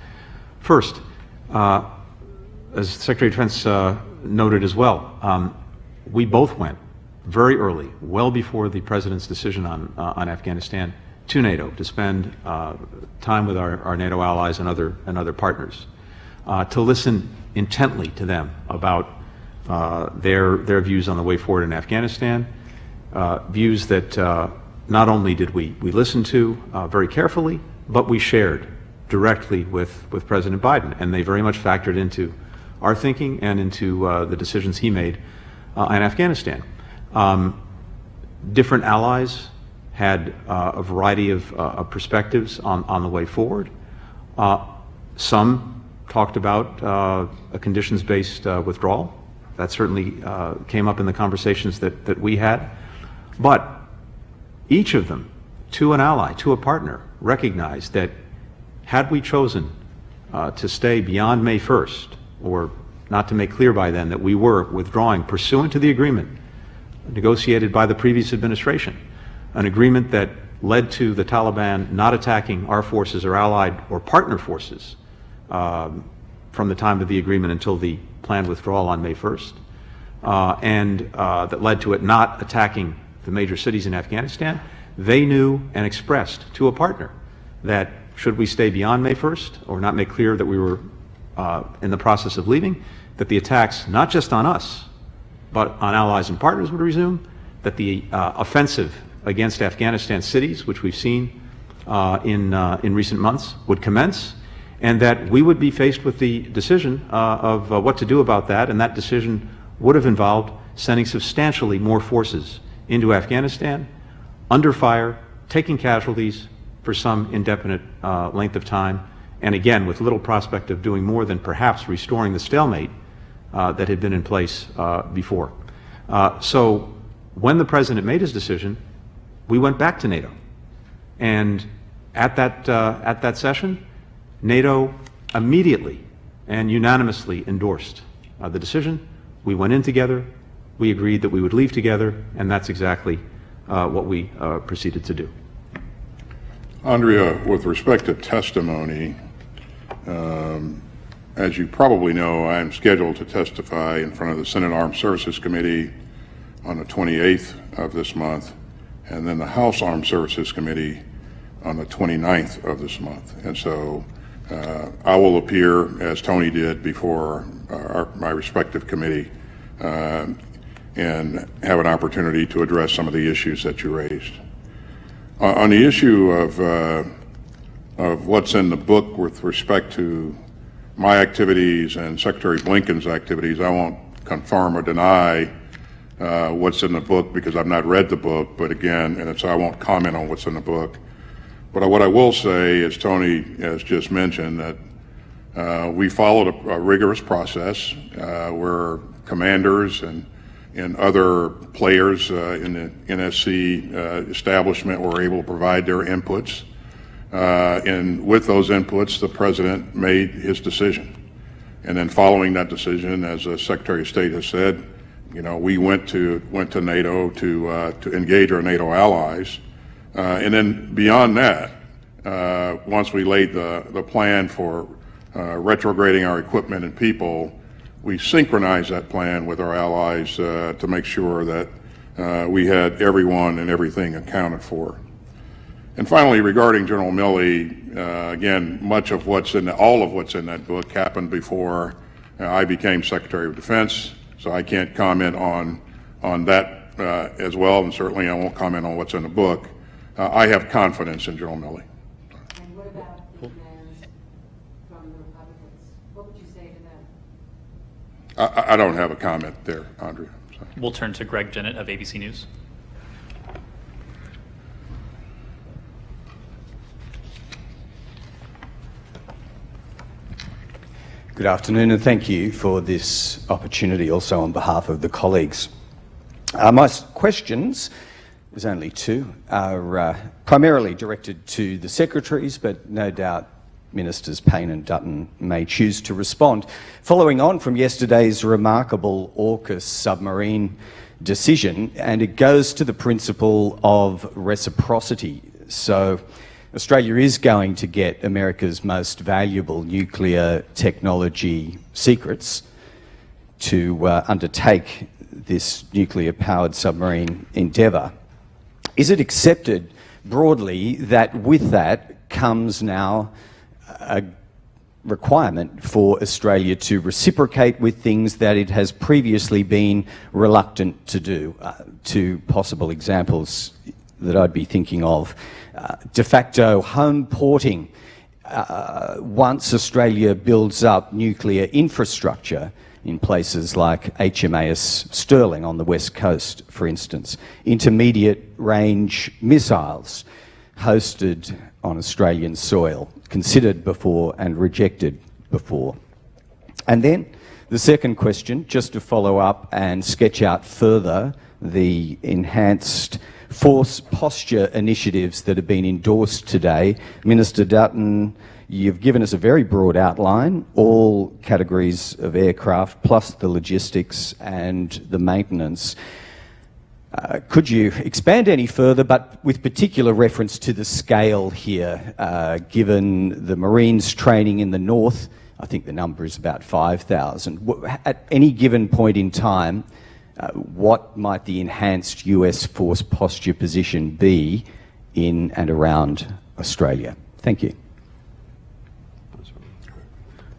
First, as Secretary of Defense noted as well, we both went very early, well before the President's decision on Afghanistan, to NATO to spend time with our NATO allies and other partners, to listen intently to them about their views on the way forward in Afghanistan, views that not only did we listen to very carefully, but we shared directly with President Biden, and they very much factored into our thinking and into the decisions he made in Afghanistan. Different allies had a variety of perspectives on the way forward. Some talked about a conditions-based withdrawal. That certainly came up in the conversations that we had. But each of them, to an ally, to a partner, recognized that had we chosen to stay beyond May 1st, or not to make clear by then that we were withdrawing pursuant to the agreement negotiated by the previous administration, an agreement that led to the Taliban not attacking our forces or allied or partner forces from the time of the agreement until the planned withdrawal on May 1st, and that led to it not attacking the major cities in Afghanistan. They knew and expressed to a partner that should we stay beyond May 1st or not make clear that we were in the process of leaving, that the attacks, not just on us, but on allies and partners would resume, that the offensive against Afghanistan cities, which we've seen in recent months, would commence, and that we would be faced with the decision of what to do about that, and that decision would have involved sending substantially more forces into Afghanistan, under fire, taking casualties for some indefinite length of time, and again, with little prospect of doing more than perhaps restoring the stalemate that had been in place before. So when the President made his decision, we went back to NATO. And At that session, NATO immediately and unanimously endorsed the decision. We went in together. We agreed that we would leave together, and that's exactly what we proceeded to do. Andrea, with respect to testimony, as you probably know, I am scheduled to testify in front of the Senate Armed Services Committee on the 28th of this month, and then the House Armed Services Committee on the 29th of this month. And so I will appear, as Tony did, before my respective committee and have an opportunity to address some of the issues that you raised. On the issue of what's in the book with respect to my activities and Secretary Blinken's activities, I won't confirm or deny what's in the book because I've not read the book, but again, and so I won't comment on what's in the book. But what I will say, as Tony has just mentioned, that we followed a rigorous process where commanders and other players in the NSC establishment were able to provide their inputs. And with those inputs, the President made his decision. And then following that decision, as the Secretary of State has said, we went to NATO to engage our NATO allies. And then beyond that, once we laid the plan for retrograding our equipment and people, we synchronized that plan with our allies to make sure that we had everyone and everything accounted for. And finally, regarding General Milley, again, all of what's in that book happened before I became Secretary of Defense, so I can't comment on that as well, and certainly I won't comment on what's in the book. I have confidence in General Milley. And what about the demands from the Republicans? What would you say to them? I don't have a comment there, Andrea. So. We'll turn to Greg Jennett of ABC News. Good afternoon, and thank you for this opportunity also on behalf of the colleagues. My questions, there's only two, are primarily directed to the secretaries, but no doubt Ministers Payne and Dutton may choose to respond. Following on from yesterday's remarkable AUKUS submarine decision, and it goes to the principle of reciprocity. So Australia is going to get America's most valuable nuclear technology secrets to undertake this nuclear-powered submarine endeavour. Is it accepted broadly that with that comes now a requirement for Australia to reciprocate with things that it has previously been reluctant to do? Two possible examples that I'd be thinking of. De facto home porting. Once Australia builds up nuclear infrastructure in places like HMAS Sterling on the west coast, for instance, intermediate range missiles hosted on Australian soil, considered before and rejected before. And then the second question, just to follow up and sketch out further the enhanced force posture initiatives that have been endorsed today. Minister Dutton, you've given us a very broad outline, all categories of aircraft, plus the logistics and the maintenance. Could you expand any further, but with particular reference to the scale here, given the Marines training in the north? I think the number is about 5,000. At any given point in time, what might the enhanced US force posture position be in and around Australia? Thank you.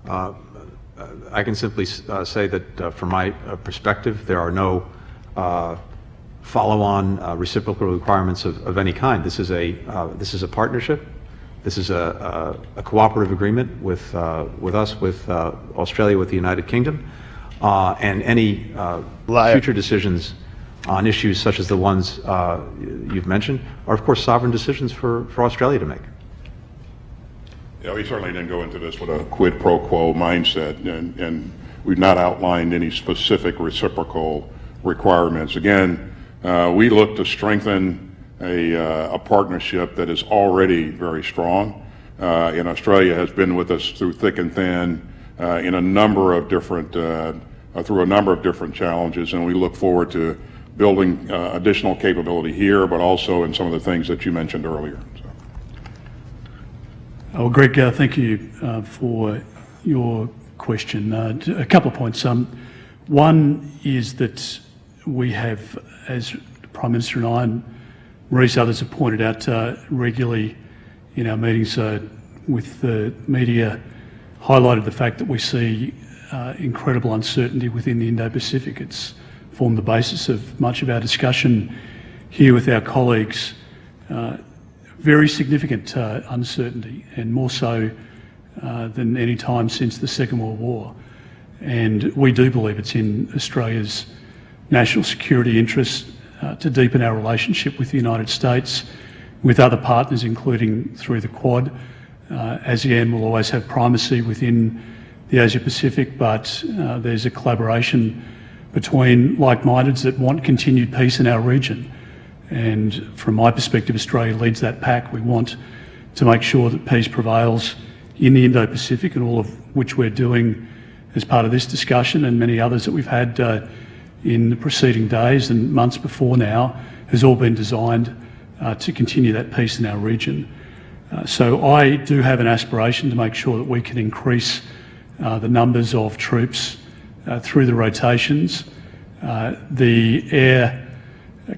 I can simply say that from my perspective, there are no follow-on reciprocal requirements of any kind. This is a partnership. This is a cooperative agreement with us, with Australia, with the United Kingdom. And any future decisions on issues such as the ones you've mentioned are, of course, sovereign decisions for Australia to make. Yeah, we certainly didn't go into this with a quid pro quo mindset, and we've not outlined any specific reciprocal requirements. Again, we look to strengthen a partnership that is already very strong. And Australia has been with us through thick and thin in a number of different, through a number of different challenges, and we look forward to building additional capability here, but also in some of the things that you mentioned earlier. So. Well, Greg, thank you for your question. A couple of points. One is that we have, as the Prime Minister and I and Maurice, others have pointed out regularly in our meetings with the media, highlighted the fact that we see incredible uncertainty within the Indo-Pacific. It's formed the basis of much of our discussion here with our colleagues. Very significant uncertainty, and more so than any time since the Second World War. And we do believe it's in Australia's national security interests to deepen our relationship with the United States, with other partners, including through the Quad. ASEAN will always have primacy within the Asia-Pacific, but there's a collaboration between like-mindeds that want continued peace in our region. And from my perspective, Australia leads that pack. We want to make sure that peace prevails in the Indo-Pacific, and all of which we're doing as part of this discussion and many others that we've had in the preceding days and months before now, has all been designed to continue that peace in our region. So I do have an aspiration to make sure that we can increase the numbers of troops through the rotations. The air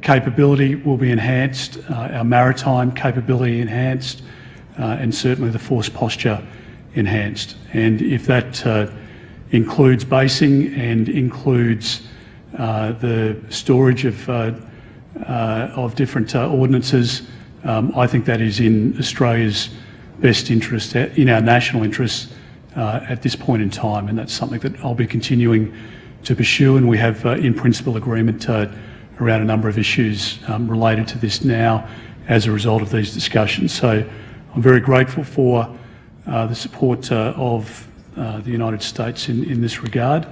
capability will be enhanced, our maritime capability enhanced, and certainly the force posture enhanced. And if that includes basing and includes the storage of different ordnances, I think that is in Australia's best interest, in our national interests at this point in time, and that's something that I'll be continuing to pursue. And we have in principle agreement around a number of issues related to this now as a result of these discussions. So I'm very grateful for the support of the United States in this regard.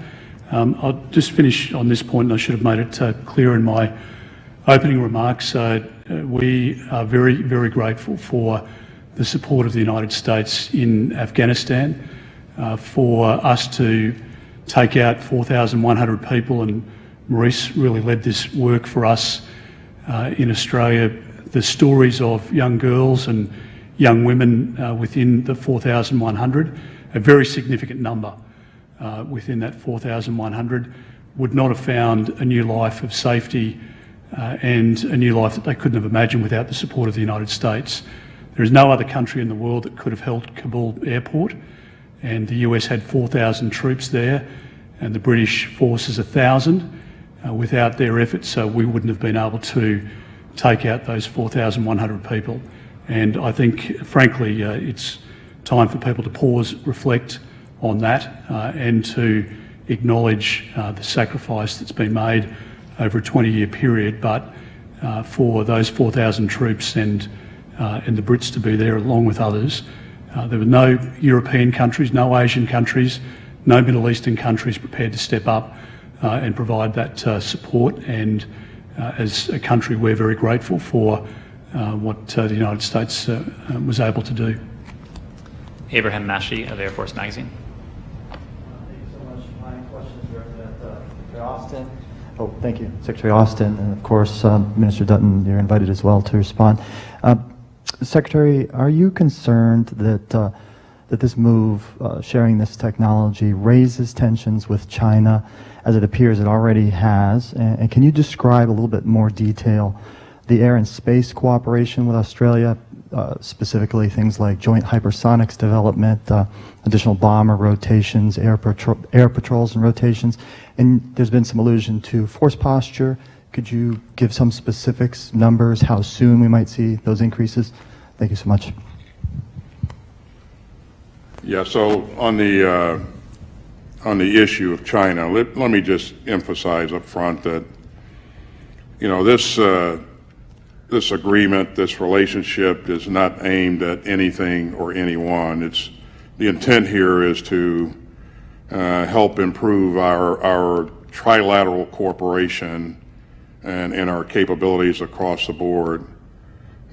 I'll just finish on this point, and I should have made it clear in my opening remarks. We are very, very grateful for the support of the United States in Afghanistan, for us to take out 4,100 people, and Maurice really led this work for us in Australia. The stories of young girls and young women within the 4,100, a very significant number within that 4,100, would not have found a new life of safety and a new life that they couldn't have imagined without the support of the United States. There is no other country in the world that could have held Kabul airport, and the US had 4,000 troops there, and the British forces 1,000. Without their efforts, so we wouldn't have been able to take out those 4,100 people. And I think, frankly, it's time for people to pause, reflect on that, and to acknowledge the sacrifice that's been made over a 20-year period. But for those 4,000 troops and the Brits to be there along with others, there were no European countries, no Asian countries, no Middle Eastern countries prepared to step up and provide that support. And as a country, we're very grateful for what the United States was able to do. Abraham Mashi of Air Force Magazine. Thank you so much. My question is directed at Secretary Austin. Oh, thank you, Secretary Austin, and of course, Minister Dutton, you're invited as well to respond. Secretary, are you concerned that that this move, sharing this technology, raises tensions with China, as it appears it already has? And can you describe a little bit more detail the air and space cooperation with Australia, specifically things like joint hypersonics development, additional bomber rotations, air patrols and rotations? And there's been some allusion to force posture. Could you give some specifics, numbers, how soon we might see those increases? Thank you so much. Yeah, so on the issue of China, let me just emphasize up front that, you know, this agreement, this relationship is not aimed at anything or anyone. The intent here is to help improve our trilateral cooperation and our capabilities across the board.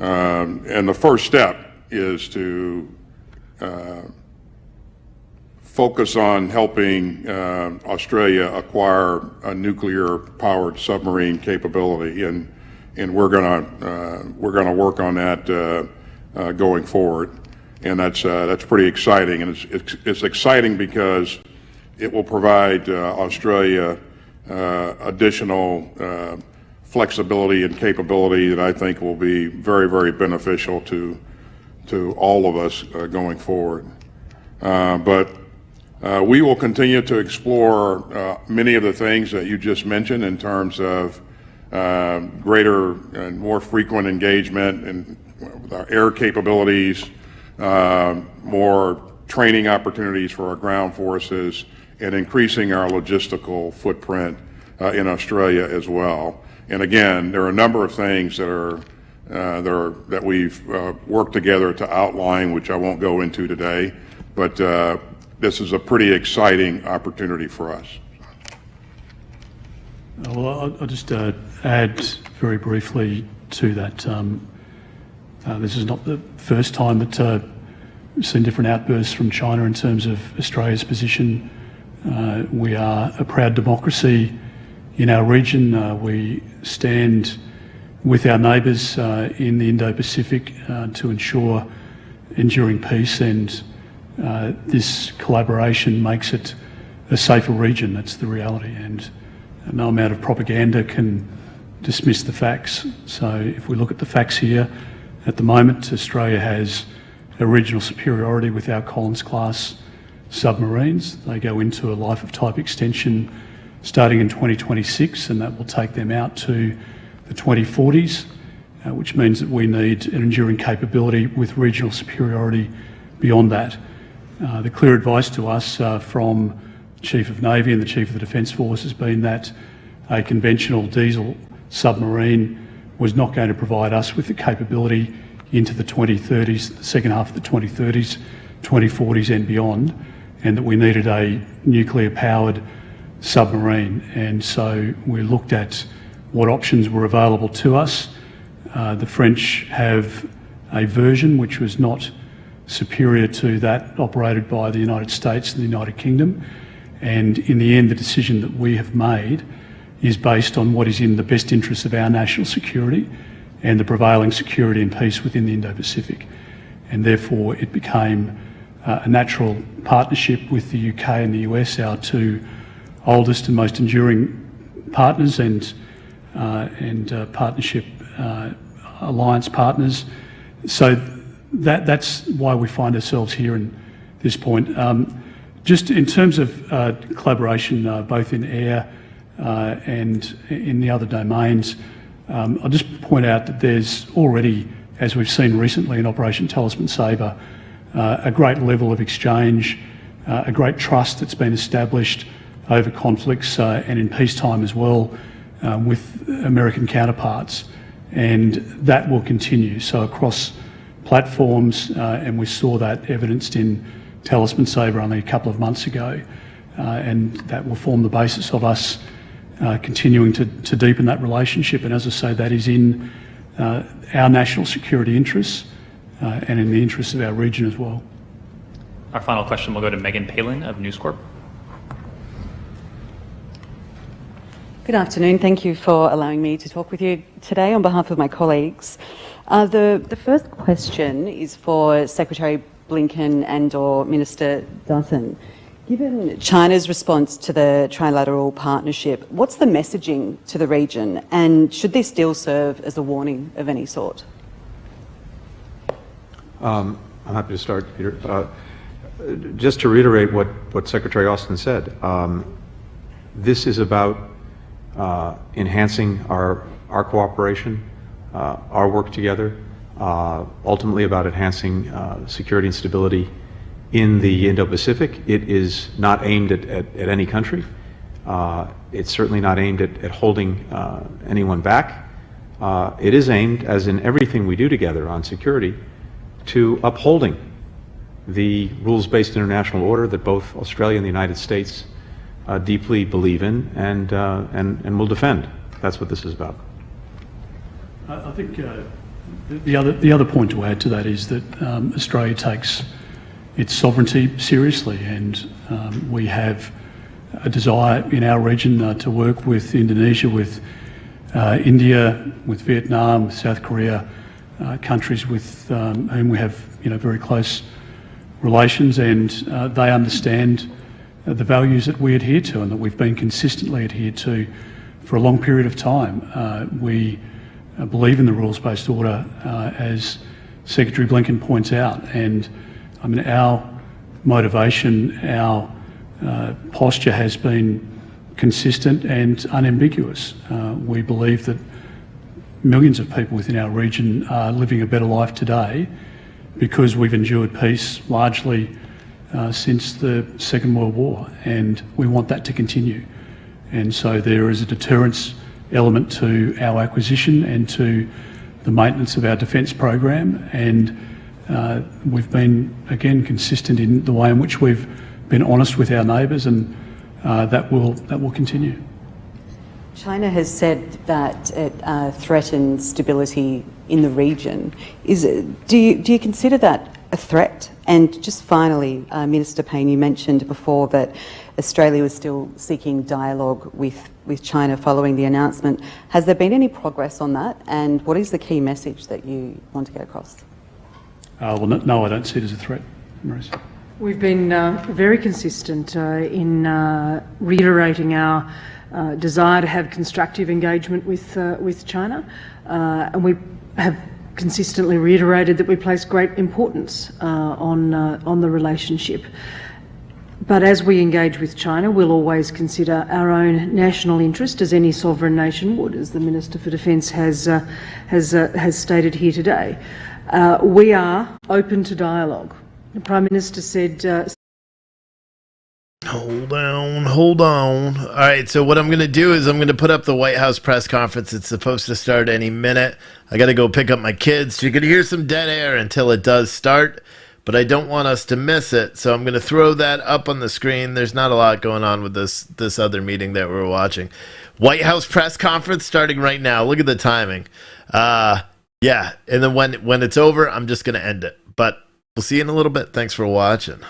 And the first step is to focus on helping Australia acquire a nuclear-powered submarine capability, and we're gonna work on that going forward, and that's pretty exciting, and it's exciting because it will provide Australia additional flexibility and capability that I think will be very, very beneficial to all of us going forward. But we will continue to explore many of the things that you just mentioned in terms of greater and more frequent engagement and with our air capabilities, more training opportunities for our ground forces, and increasing our logistical footprint in Australia as well. And again, there are a number of things that we've worked together to outline, which I won't go into today, but this is a pretty exciting opportunity for us. Well, I'll just add very briefly to that. This is not the first time that we've seen different outbursts from China in terms of Australia's position. We are a proud democracy in our region. We stand with our neighbours in the Indo-Pacific to ensure enduring peace, and this collaboration makes it a safer region. That's the reality, and no amount of propaganda can dismiss the facts. So if we look at the facts here, at the moment Australia has a regional superiority with our Collins-class submarines. They go into a life of type extension starting in 2026, and that will take them out to the 2040s, which means that we need an enduring capability with regional superiority beyond that. The clear advice to us from the Chief of Navy and the Chief of the Defence Force has been that a conventional diesel submarine was not going to provide us with the capability into the 2030s, the second half of the 2030s, 2040s and beyond, and that we needed a nuclear-powered submarine. And so we looked at what options were available to us. The French have a version which was not superior to that operated by the United States and the United Kingdom, and in the end the decision that we have made is based on what is in the best interest of our national security and the prevailing security and peace within the Indo-Pacific. And therefore it became a natural partnership with the UK and the US, our two oldest and most enduring partners and partnership alliance partners. So that's why we find ourselves here in this point. Just in terms of collaboration, both in air and in the other domains, I'll just point out that there's already, as we've seen recently in Operation Talisman Sabre, a great level of exchange, a great trust that's been established over conflicts and in peacetime as well with American counterparts, and that will continue. So across platforms, and we saw that evidenced in Talisman Sabre only a couple of months ago, and that will form the basis of us continuing to deepen that relationship. And as I say, that is in our national security interests and in the interests of our region as well. Our final question will go to Megan Palin of News Corp. Good afternoon. Thank you for allowing me to talk with you today on behalf of my colleagues. The first question is for Secretary Blinken and/or Minister Dutton. Given China's response to the trilateral partnership, what's the messaging to the region, and should this deal serve as a warning of any sort? I'm happy to start, Peter. Just to reiterate what Secretary Austin said, this is about enhancing our cooperation, our work together, ultimately about enhancing security and stability in the Indo-Pacific. It is not aimed at any country. It's certainly not aimed at holding anyone back. It is aimed, as in everything we do together on security, to upholding the rules-based international order that both Australia and the United States deeply believe in and will defend. That's what this is about. I think The other point to add to that is that Australia takes its sovereignty seriously, and we have a desire in our region to work with Indonesia, with India, with Vietnam, with South Korea, countries with whom we have very close relations, and they understand the values that we adhere to and that we've been consistently adhered to for a long period of time. We believe in the rules-based order, as Secretary Blinken points out, and I mean our motivation, our posture has been consistent and unambiguous. We believe that millions of people within our region are living a better life today because we've endured peace largely since the Second World War, and we want that to continue. And so there is a deterrence element to our acquisition and to the maintenance of our defence program, and we've been, again, consistent in the way in which we've been honest with our neighbours, and that will continue. China has said that it threatens stability in the region. Do you consider that a threat? And just finally, Minister Payne, you mentioned before that Australia was still seeking dialogue with China following the announcement. Has there been any progress on that? And what is the key message that you want to get across? Well, no, I don't see it as a threat, Maurice. We've been very consistent in reiterating our desire to have constructive engagement with China, and we have consistently reiterated that we place great importance on the relationship. But as we engage with China, we'll always consider our own national interest, as any sovereign nation would, as the Minister for Defence has stated here today. We are open to dialogue. The Prime Minister said... Hold on. All right, so what I'm going to do is I'm going to put up the White House press conference. It's supposed to start any minute. I got to go pick up my kids. So you're going to hear some dead air until it does start, but I don't want us to miss it. So I'm going to throw that up on the screen. There's not a lot going on with this other meeting that we're watching. White House press conference starting right now. Look at the timing. Yeah, and then when it's over, I'm just going to end it. But we'll see you in a little bit. Thanks for watching.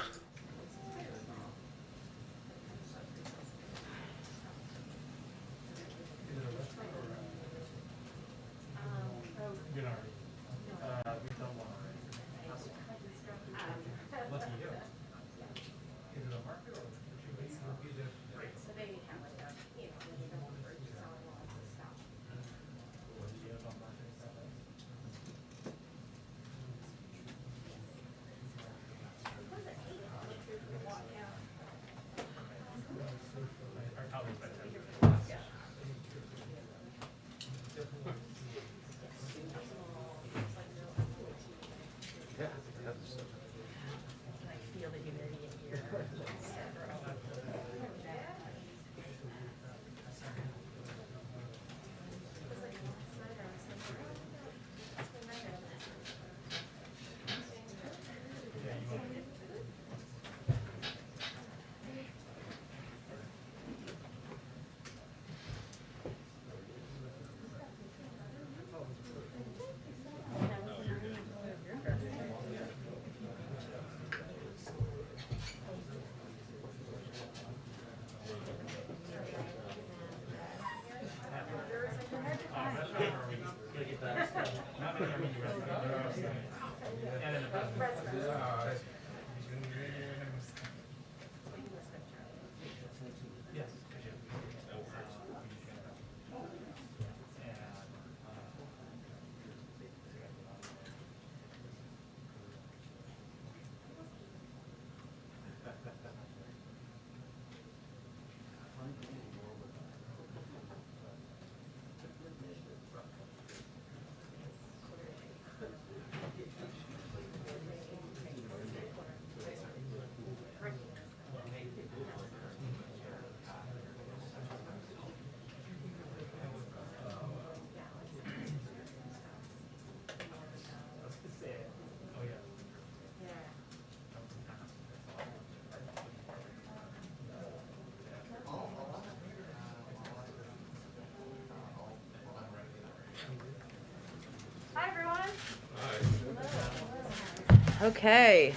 Okay.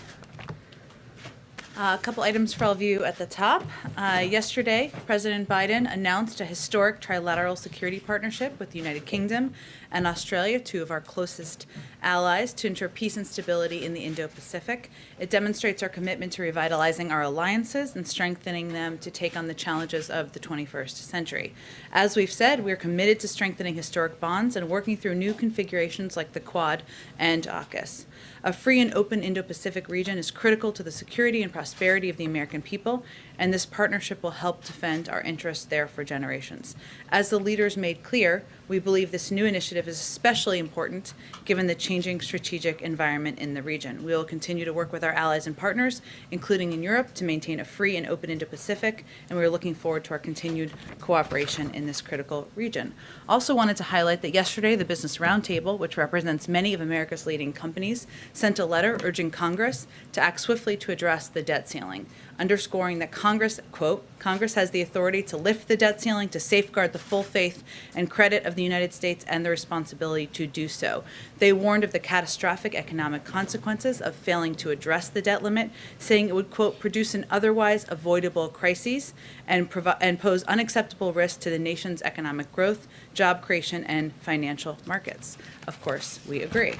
A couple items for all of you at the top. Yesterday, President Biden announced a historic trilateral security partnership with the United Kingdom and Australia, two of our closest allies, to ensure peace and stability in the Indo-Pacific. It demonstrates our commitment to revitalizing our alliances and strengthening them to take on the challenges of the 21st century. As we've said, we're committed to strengthening historic bonds and working through new configurations like the Quad and AUKUS. A free and open Indo-Pacific region is critical to the security and prosperity of the American people, and this partnership will help defend our interests there for generations. As the leaders made clear, we believe this new initiative is especially important given the changing strategic environment in the region. We will continue to work with our allies and partners, including in Europe, to maintain a free and open Indo-Pacific, and we're looking forward to our continued cooperation in this critical region. Also wanted to highlight that yesterday, the Business Roundtable, which represents many of America's leading companies, sent a letter urging Congress to act swiftly to address the debt ceiling, underscoring that Congress, quote, Congress has the authority to lift the debt ceiling to safeguard the full faith and credit of the United States and the responsibility to do so. They warned of the catastrophic economic consequences of failing to address the debt limit, saying it would, quote, produce an otherwise avoidable crisis and pose unacceptable risk to the nation's economic growth, job creation, and financial markets. Of course, we agree.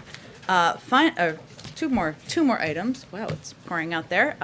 Two more items. Wow, it's pouring out there.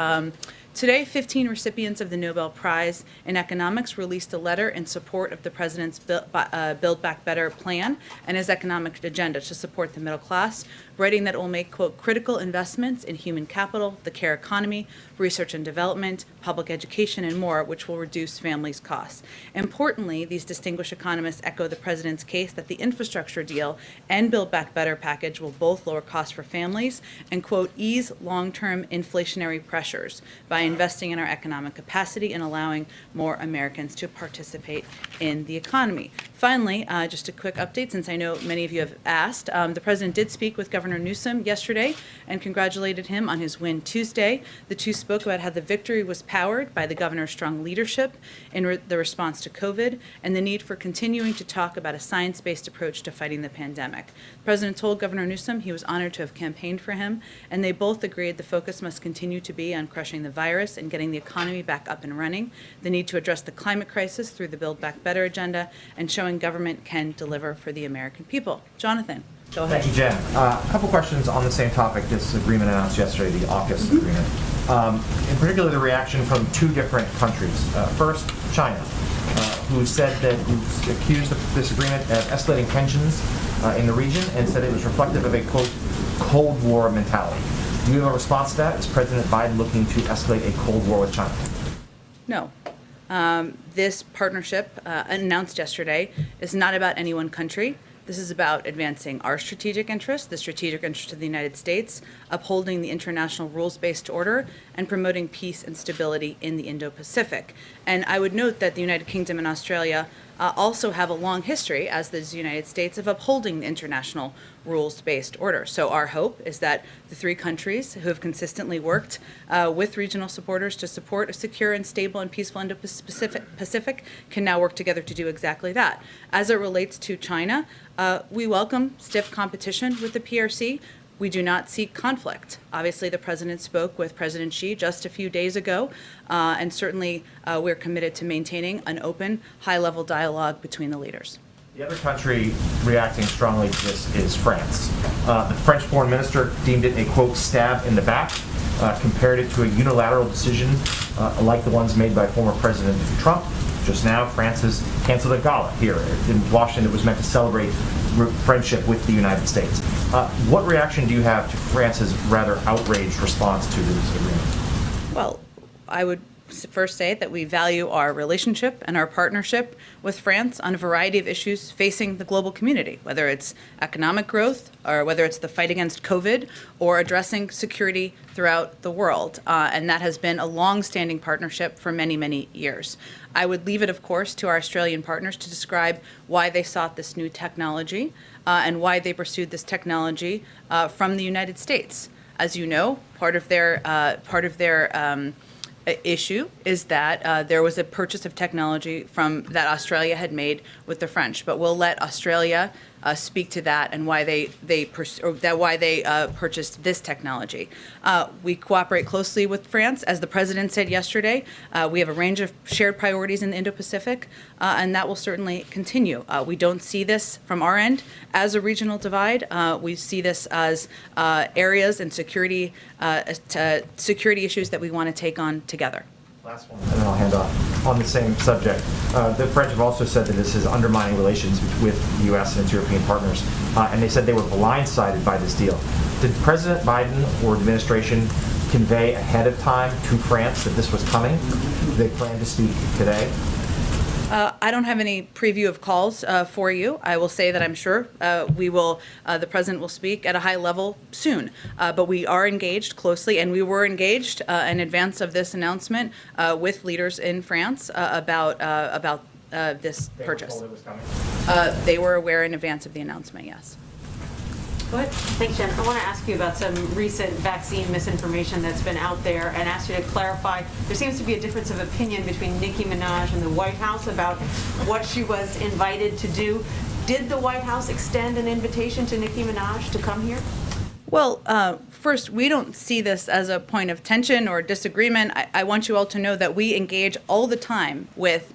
Today, 15 recipients of the Nobel Prize in Economics released a letter in support of the president's Build Back Better plan and his economic agenda to support the middle class, writing that it will make, quote, critical investments in human capital, the care economy, research and development, public education, and more, which will reduce families' costs. Importantly, these distinguished economists echo the president's case that the infrastructure deal and Build Back Better package will both lower costs for families and, quote, ease long-term inflationary pressures by investing in our economic capacity and allowing more Americans to participate in the economy. Finally, just a quick update, since I know many of you have asked. The president did speak with Governor Newsom yesterday and congratulated him on his win Tuesday. The two spoke about how the victory was powered by the governor's strong leadership in the response to COVID and the need for continuing to talk about a science-based approach to fighting the pandemic. The president told Governor Newsom he was honored to have campaigned for him, and they both agreed the focus must continue to be on crushing the virus and getting the economy back up and running, the need to address the climate crisis through the Build Back Better agenda, and showing government can deliver for the American people. Jonathan, go ahead. Thank you, Jen. A couple questions on the same topic, this agreement announced yesterday, the AUKUS agreement. In particular, the reaction from two different countries. First, China, who accused this agreement of escalating tensions in the region and said it was reflective of a, quote, Cold War mentality. Do you have a response to that? Is President Biden looking to escalate a Cold War with China? No. This partnership announced yesterday is not about any one country. This is about advancing our strategic interests, the strategic interests of the United States, upholding the international rules-based order, and promoting peace and stability in the Indo-Pacific. And I would note that the United Kingdom and Australia also have a long history, as does the United States, of upholding the international rules-based order. So our hope is that the three countries who have consistently worked with regional supporters to support a secure and stable and peaceful Indo-Pacific can now work together to do exactly that. As it relates to China, we welcome stiff competition with the PRC. We do not seek conflict. Obviously, the president spoke with President Xi just a few days ago, and certainly we're committed to maintaining an open, high-level dialogue between the leaders. The other country reacting strongly to this is France. The French foreign minister deemed it a, quote, stab in the back, compared it to a unilateral decision like the ones made by former President Trump. Just now, France has canceled a gala here in Washington that was meant to celebrate friendship with the United States. What reaction do you have to France's rather outraged response to this agreement? Well, I would first say that we value our relationship and our partnership with France on a variety of issues facing the global community, whether it's economic growth or whether it's the fight against COVID or addressing security throughout the world. And that has been a long-standing partnership for many, many years. I would leave it, of course, to our Australian partners to describe why they sought this new technology and why they pursued this technology from the United States. As you know, part of their issue is that there was a purchase of technology that Australia had made with the French. But we'll let Australia speak to that and why they purchased this technology. We cooperate closely with France, as the president said yesterday. We have a range of shared priorities in the Indo-Pacific, and that will certainly continue. We don't see this from our end as a regional divide. We see this as areas and security issues that we want to take on together. Last one, and then I'll hand off. On the same subject, the French have also said that this is undermining relations with the U.S. and its European partners, and they said they were blindsided by this deal. Did President Biden or the administration convey ahead of time to France that this was coming? Do they plan to speak today? I don't have any preview of calls for you. I will say that I'm sure the president will speak at a high level soon. But we are engaged closely, and we were engaged in advance of this announcement with leaders in France about this purchase. They were aware in advance of the announcement, yes. Go ahead. Thanks, Jen. I want to ask you about some recent vaccine misinformation that's been out there and ask you to clarify. There seems to be a difference of opinion between Nicki Minaj and the White House about what she was invited to do. Did the White House extend an invitation to Nicki Minaj to come here? Well, first, we don't see this as a point of tension or disagreement. I want you all to know that we engage all the time with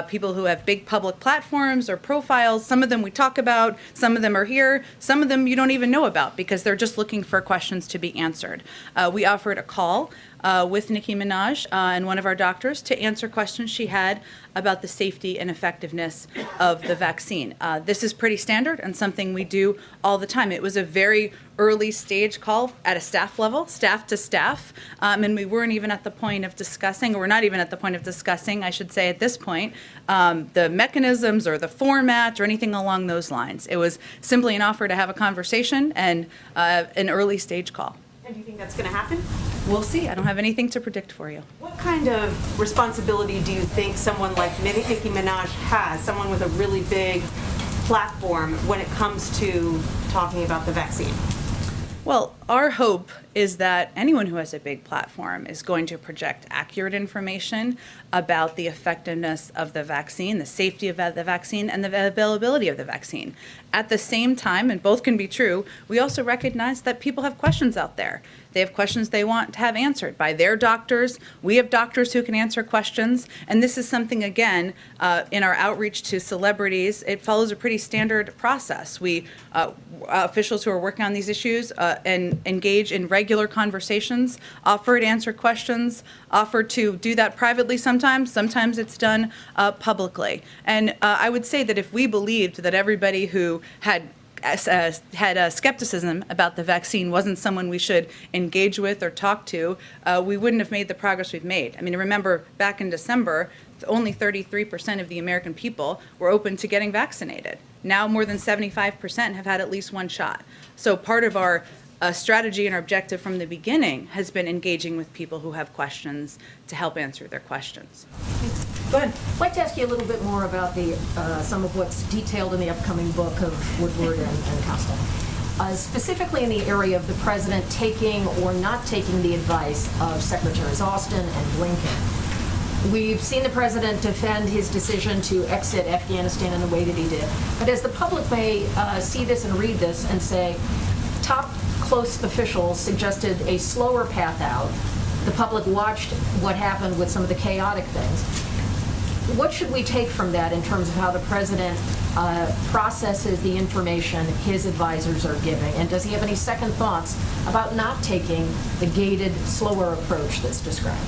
people who have big public platforms or profiles. Some of them we talk about, some of them are here, some of them you don't even know about because they're just looking for questions to be answered. We offered a call with Nicki Minaj and one of our doctors to answer questions she had about the safety and effectiveness of the vaccine. This is pretty standard and something we do all the time. It was a very early stage call at a staff level, staff to staff, and we weren't even at the point of discussing, or we're not even at the point of discussing, I should say at this point, the mechanisms or the format or anything along those lines. It was simply an offer to have a conversation and an early stage call. And do you think that's going to happen? We'll see. I don't have anything to predict for you. What kind of responsibility do you think someone like Nicki Minaj has, someone with a really big platform, when it comes to talking about the vaccine? Well, our hope is that anyone who has a big platform is going to project accurate information about the effectiveness of the vaccine, the safety of the vaccine, and the availability of the vaccine. At the same time, and both can be true, we also recognize that people have questions out there. They have questions they want to have answered by their doctors. We have doctors who can answer questions. And this is something, again, in our outreach to celebrities, it follows a pretty standard process. We, officials who are working on these issues and engage in regular conversations, offer to answer questions, offer to do that privately sometimes. Sometimes it's done publicly. And I would say that if we believed that everybody who had skepticism about the vaccine wasn't someone we should engage with or talk to, we wouldn't have made the progress we've made. I mean, remember back in December, only 33% of the American people were open to getting vaccinated. Now more than 75% have had at least one shot. So part of our strategy and our objective from the beginning has been engaging with people who have questions to help answer their questions. Go ahead. I'd like to ask you a little bit more about the some of what's detailed in the upcoming book of Woodward and Costa. Specifically in the area of the president taking or not taking the advice of Secretaries Austin and Blinken. We've seen the president defend his decision to exit Afghanistan in the way that he did. But as the public may see this and read this and say, top close officials suggested a slower path out. The public watched what happened with some of the chaotic things. What should we take from that in terms of how the president processes the information his advisors are giving? And does he have any second thoughts about not taking the gated, slower approach that's described?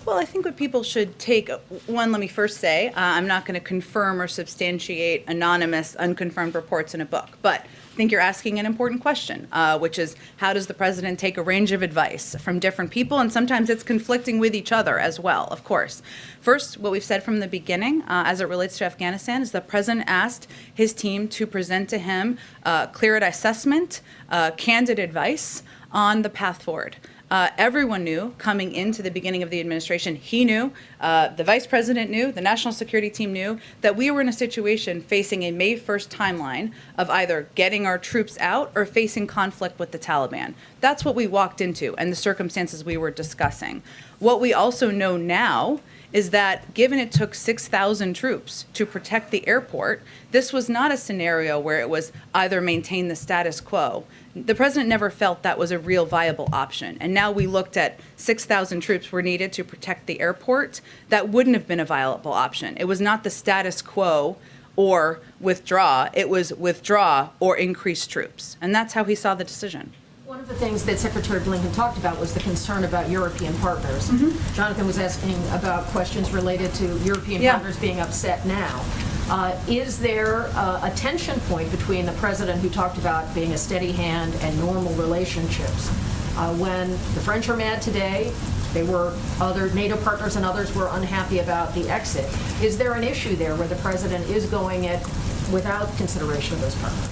Well, I think what people should take, one, let me first say, I'm not going to confirm or substantiate anonymous, unconfirmed reports in a book. But I think you're asking an important question, which is how does the president take a range of advice from different people? And sometimes it's conflicting with each other as well, of course. First, what we've said from the beginning as it relates to Afghanistan is the president asked his team to present to him clear assessment, candid advice on the path forward. Everyone knew coming into the beginning of the administration, he knew, the vice president knew, the national security team knew that we were in a situation facing a May 1st timeline of either getting our troops out or facing conflict with the Taliban. That's what we walked into and the circumstances we were discussing. What we also know now is that given it took 6,000 troops to protect the airport, this was not a scenario where it was either maintain the status quo. The president never felt that was a real viable option. And now we looked at 6,000 troops were needed to protect the airport. That wouldn't have been a viable option. It was not the status quo or withdraw. It was withdraw or increase troops. And that's how he saw the decision. One of the things that Secretary Blinken talked about was the concern about European partners. Jonathan was asking about questions related to European partners being upset now. Is there a tension point between the president, who talked about being a steady hand, and normal relationships? When the French are mad today, other NATO partners and others were unhappy about the exit. Is there an issue there where the president is going it without consideration of those partners?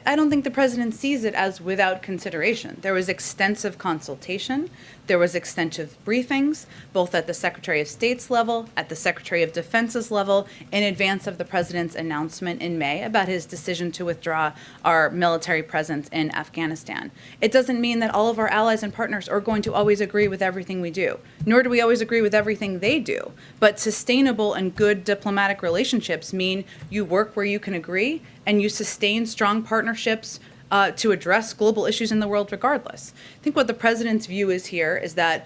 I don't think the president sees it as without consideration. There was extensive consultation. There was extensive briefings, both at the Secretary of State's level, at the Secretary of Defense's level, in advance of the president's announcement in May about his decision to withdraw our military presence in Afghanistan. It doesn't mean that all of our allies and partners are going to always agree with everything we do, nor do we always agree with everything they do. But sustainable and good diplomatic relationships mean you work where you can agree and you sustain strong partnerships to address global issues in the world regardless. I think what the president's view is here is that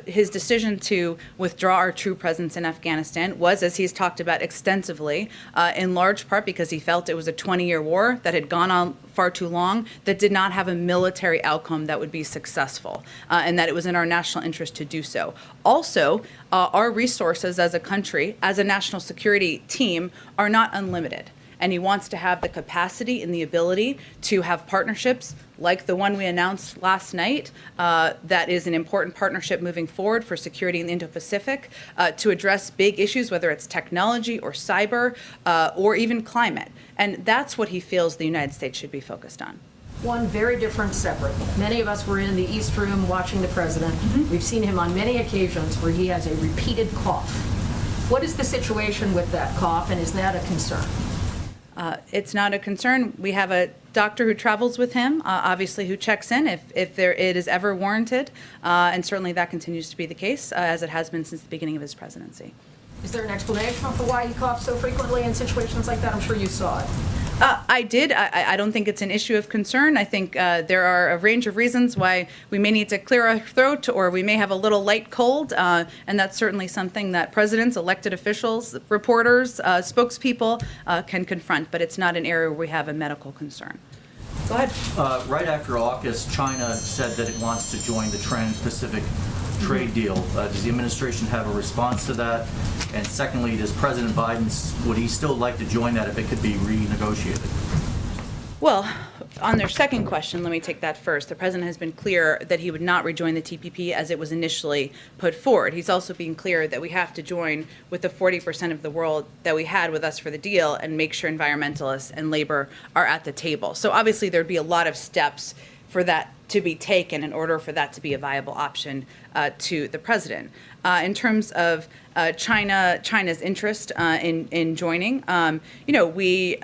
his decision to withdraw our true presence in Afghanistan was, as he's talked about extensively, in large part because he felt it was a 20-year war that had gone on far too long, that did not have a military outcome that would be successful, and that it was in our national interest to do so. Also, our resources as a country, as a national security team, are not unlimited. And he wants to have the capacity and the ability to have partnerships like the one we announced last night, that is an important partnership moving forward for security in the Indo-Pacific, to address big issues, whether it's technology or cyber or even climate. And that's what he feels the United States should be focused on. One very different, separate. Many of us were in the East Room watching the president. We've seen him on many occasions where he has a repeated cough. What is the situation with that cough, and is that a concern? It's not a concern. We have a doctor who travels with him, obviously, who checks in if it is ever warranted, and certainly that continues to be the case, as it has been since the beginning of his presidency. Is there an explanation for why he coughs so frequently in situations like that? I'm sure you saw it. I did. I don't think it's an issue of concern. I think there are a range of reasons why we may need to clear our throat, or we may have a little light cold, and that's certainly something that presidents, elected officials, reporters, spokespeople can confront, but it's not an area where we have a medical concern. Go ahead. Right after AUKUS, China said that it wants to join the Trans-Pacific trade deal. Does the administration have a response to that? And secondly, does President Biden, would he still like to join that if it could be renegotiated? Well, on their second question, let me take that first. The president has been clear that he would not rejoin the TPP as it was initially put forward. He's also been clear that we have to join with the 40% of the world that we had with us for the deal and make sure environmentalists and labor are at the table. So obviously there'd be a lot of steps for that to be taken in order for that to be a viable option to the president. In terms of China's interest in joining, let me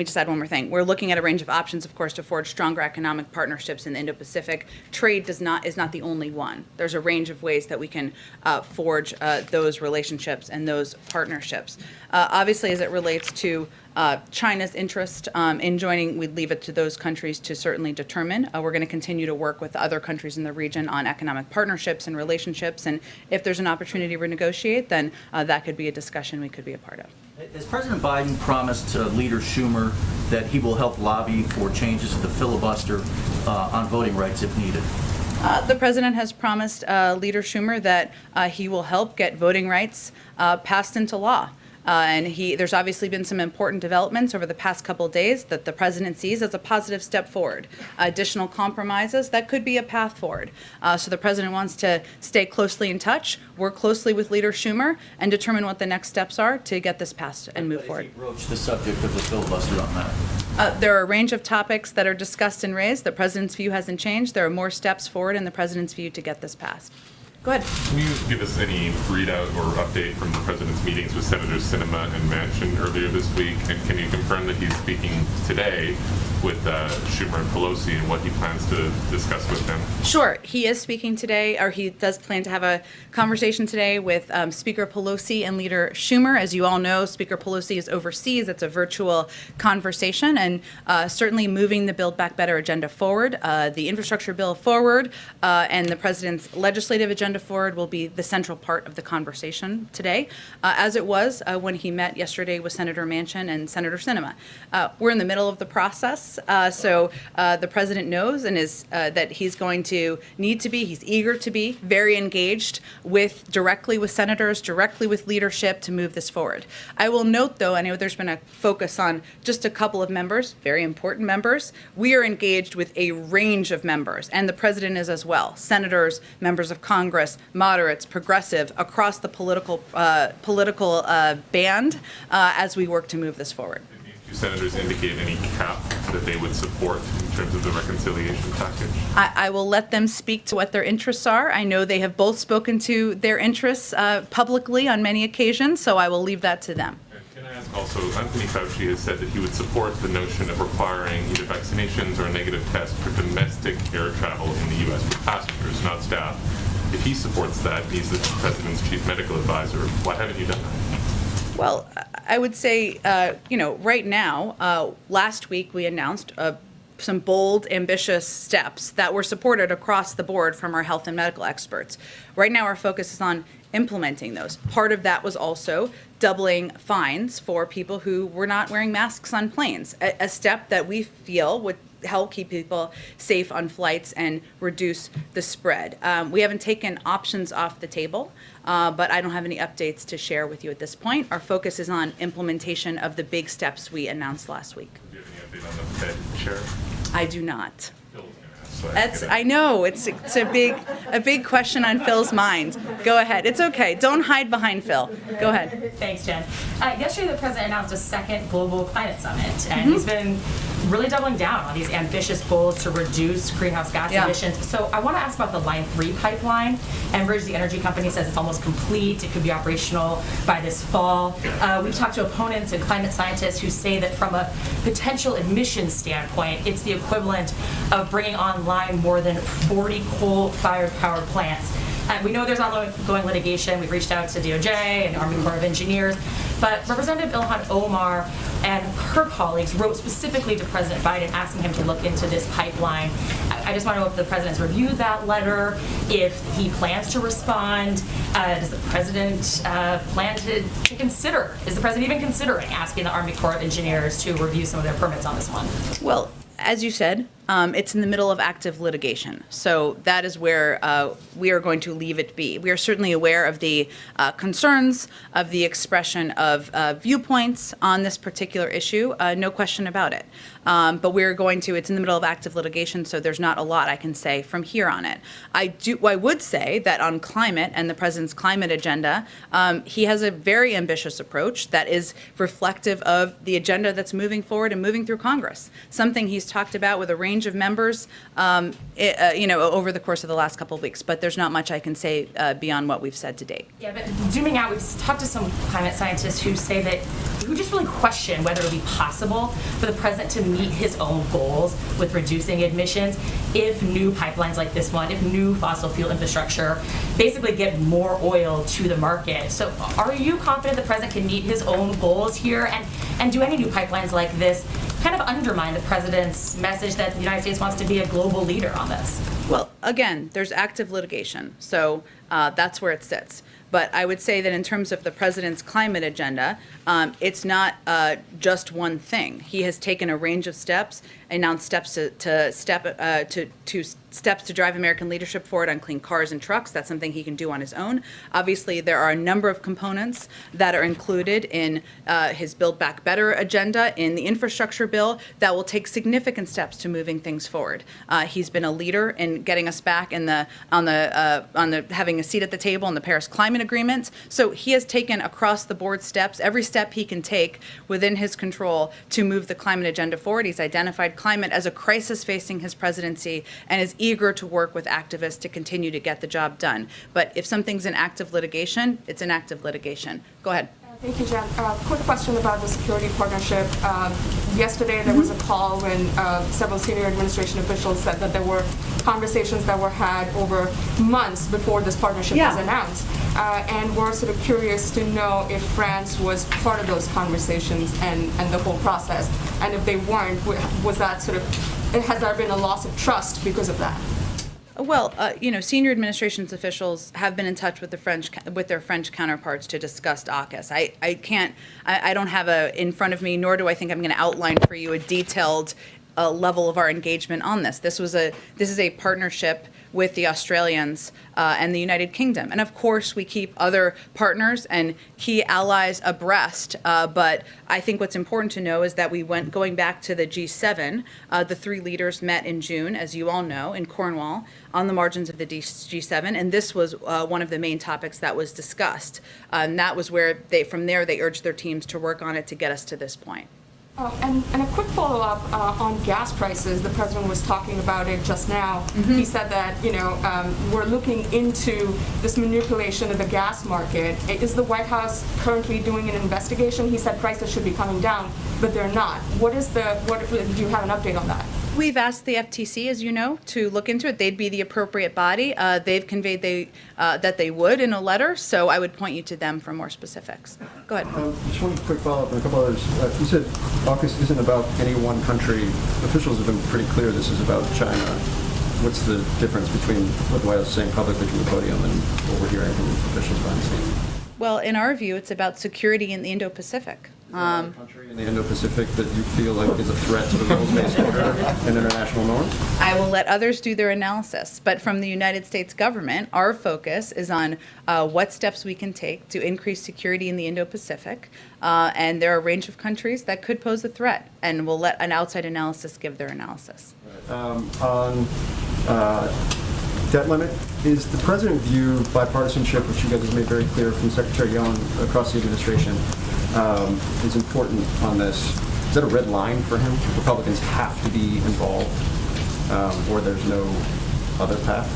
just add one more thing. We're looking at a range of options, of course, to forge stronger economic partnerships in the Indo-Pacific. Trade is not the only one. There's a range of ways that we can forge those relationships and those partnerships. Obviously, as it relates to China's interest in joining, we'd leave it to those countries to certainly determine. We're going to continue to work with other countries in the region on economic partnerships and relationships, and if there's an opportunity to renegotiate, then that could be a discussion we could be a part of. Has President Biden promised Leader Schumer that he will help lobby for changes to the filibuster on voting rights if needed? The president has promised Leader Schumer that he will help get voting rights passed into law. And there's obviously been some important developments over the past couple of days that the president sees as a positive step forward. Additional compromises, that could be a path forward. So the president wants to stay closely in touch, work closely with Leader Schumer, and determine what the next steps are to get this passed and move forward. Has he broached the subject of the filibuster on that? There are a range of topics that are discussed and raised. The president's view hasn't changed. There are more steps forward in the president's view to get this passed. Go ahead. Can you give us any readout or update from the president's meetings with Senators Sinema and Manchin earlier this week? And can you confirm that he's speaking today with Schumer and Pelosi and what he plans to discuss with them? Sure. He is speaking today, or he does plan to have a conversation today with Speaker Pelosi and Leader Schumer. As you all know, Speaker Pelosi is overseas. It's a virtual conversation, and certainly moving the Build Back Better agenda forward, the infrastructure bill forward, and the president's legislative agenda forward will be the central part of the conversation today, as it was when he met yesterday with Senator Manchin and Senator Sinema. We're in the middle of the process, so the president knows and is that he's going to need to be, he's eager to be very engaged directly with senators, directly with leadership to move this forward. I will note, though, I know there's been a focus on just a couple of members, very important members. We are engaged with a range of members, and the president is as well. Senators, members of Congress, moderates, progressive, across the political band as we work to move this forward. Do senators indicate any cap that they would support in terms of the reconciliation package? I will let them speak to what their interests are. I know they have both spoken to their interests publicly on many occasions, so I will leave that to them. Can I ask also, Anthony Fauci has said that he would support the notion of requiring either vaccinations or a negative test for domestic air travel in the U.S. for passengers, not staff. If he supports that, he's the president's chief medical advisor. Why haven't you done that? Well, I would say, right now, last week we announced some bold, ambitious steps that were supported across the board from our health and medical experts. Right now, our focus is on implementing those. Part of that was also doubling fines for people who were not wearing masks on planes, a step that we feel would help keep people safe on flights and reduce the spread. We haven't taken options off the table, but I don't have any updates to share with you at this point. Our focus is on implementation of the big steps we announced last week. Do you have any update on the Fed chair? I do not. Phil's going to ask, so I know it's a big question on Phil's mind. Go ahead. It's okay. Don't hide behind Phil. Go ahead. Thanks, Jen. Yesterday, the president announced a second global climate summit, and he's been really doubling down on these ambitious goals to reduce greenhouse gas emissions. So I want to ask about the Line 3 pipeline. Enbridge, the energy company, says it's almost complete. It could be operational by this fall. We've talked to opponents and climate scientists who say that from a potential emissions standpoint, it's the equivalent of bringing online more than 40 coal-fired power plants. We know there's ongoing litigation. We've reached out to DOJ and the Army Corps of Engineers. But Representative Ilhan Omar and her colleagues wrote specifically to President Biden asking him to look into this pipeline. I just want to know if the president's reviewed that letter, if he plans to respond. Does the president plan to consider, is the president even considering asking the Army Corps of Engineers to review some of their permits on this one? Well, as you said, it's in the middle of active litigation. So that is where we are going to leave it be. We are certainly aware of the concerns, of the expression of viewpoints on this particular issue, no question about it. But we're going to, it's in the middle of active litigation, so there's not a lot I can say from here on it. I would say that on climate and the president's climate agenda, he has a very ambitious approach that is reflective of the agenda that's moving forward and moving through Congress, something he's talked about with a range of members, over the course of the last couple of weeks. But there's not much I can say beyond what we've said to date. Yeah, but zooming out, we've talked to some climate scientists who say that, who just really question whether it would be possible for the president to meet his own goals with reducing emissions if new pipelines like this one, if new fossil fuel infrastructure basically get more oil to the market. So are you confident the president can meet his own goals here? And do any new pipelines like this kind of undermine the president's message that the United States wants to be a global leader on this? Well, again, there's active litigation, so that's where it sits. But I would say that in terms of the president's climate agenda, it's not just one thing. He has taken a range of steps, announced steps steps to drive American leadership forward on clean cars and trucks. That's something he can do on his own. Obviously, there are a number of components that are included in his Build Back Better agenda, in the infrastructure bill, that will take significant steps to moving things forward. He's been a leader in getting us back in on the having a seat at the table in the Paris Climate Agreement. So he has taken across the board steps, every step he can take within his control to move the climate agenda forward. He's identified climate as a crisis facing his presidency and is eager to work with activists to continue to get the job done. But if something's in active litigation, it's in active litigation. Go ahead. Thank you, Jen. Quick question about the security partnership. Yesterday, there was a call when several senior administration officials said that there were conversations that were had over months before this partnership was announced. And we're sort of curious to know if France was part of those conversations and the whole process. And if they weren't, was that sort of, has there been a loss of trust because of that? Well, senior administration's officials have been in touch with their French counterparts to discuss AUKUS. I don't have in front of me, nor do I think I'm going to outline for you a detailed level of our engagement on this. This is a partnership with the Australians and the United Kingdom. And of course, we keep other partners and key allies abreast. But I think what's important to know is that going back to the G7, the three leaders met in June, as you all know, in Cornwall on the margins of the G7. And this was one of the main topics that was discussed. And that was where from there, they urged their teams to work on it to get us to this point. And a quick follow-up on gas prices. The president was talking about it just now. Mm-hmm. He said that, we're looking into this manipulation of the gas market. Is the White House currently doing an investigation? He said prices should be coming down, but they're not. Do you have an update on that? We've asked the FTC, as you know, to look into it. They'd be the appropriate body. They've conveyed that they would in a letter, so I would point you to them for more specifics. Go ahead. Just one quick follow-up and a couple others. You said AUKUS isn't about any one country. Officials have been pretty clear this is about China. What's the difference between what the White House is saying publicly from the podium and what we're hearing from officials behind the scenes? Well, in our view, it's about security in the Indo-Pacific. Country in the Indo-Pacific that you feel like is a threat to the rules-based order and international norms? I will let others do their analysis, but from the United States government, our focus is on what steps we can take to increase security in the Indo-Pacific, and there are a range of countries that could pose a threat, and we'll let an outside analysis give their analysis. On debt limit, is the president view bipartisanship, which you guys have made very clear from Secretary Yellen across the administration, is important on this? Is that a red line for him? Republicans have to be involved, or there's no other path?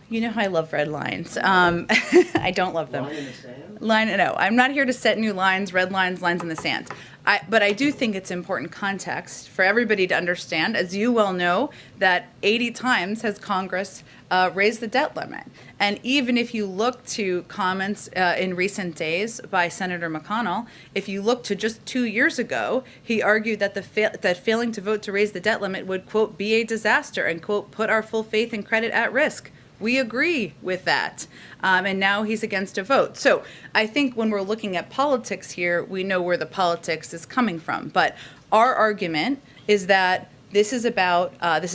You know how I love red lines. I don't love them. Line in the sand? No, I'm not here to set new lines, red lines, lines in the sand. But I do think it's important context for everybody to understand, as you well know, that 80 times has Congress raised the debt limit. And even if you look to comments in recent days by Senator McConnell, if you look to just 2 years ago, he argued that that failing to vote to raise the debt limit would, quote, be a disaster and, quote, put our full faith and credit at risk. We agree with that. And now he's against a vote. So I think when we're looking at politics here, we know where the politics is coming from. But our argument is that this is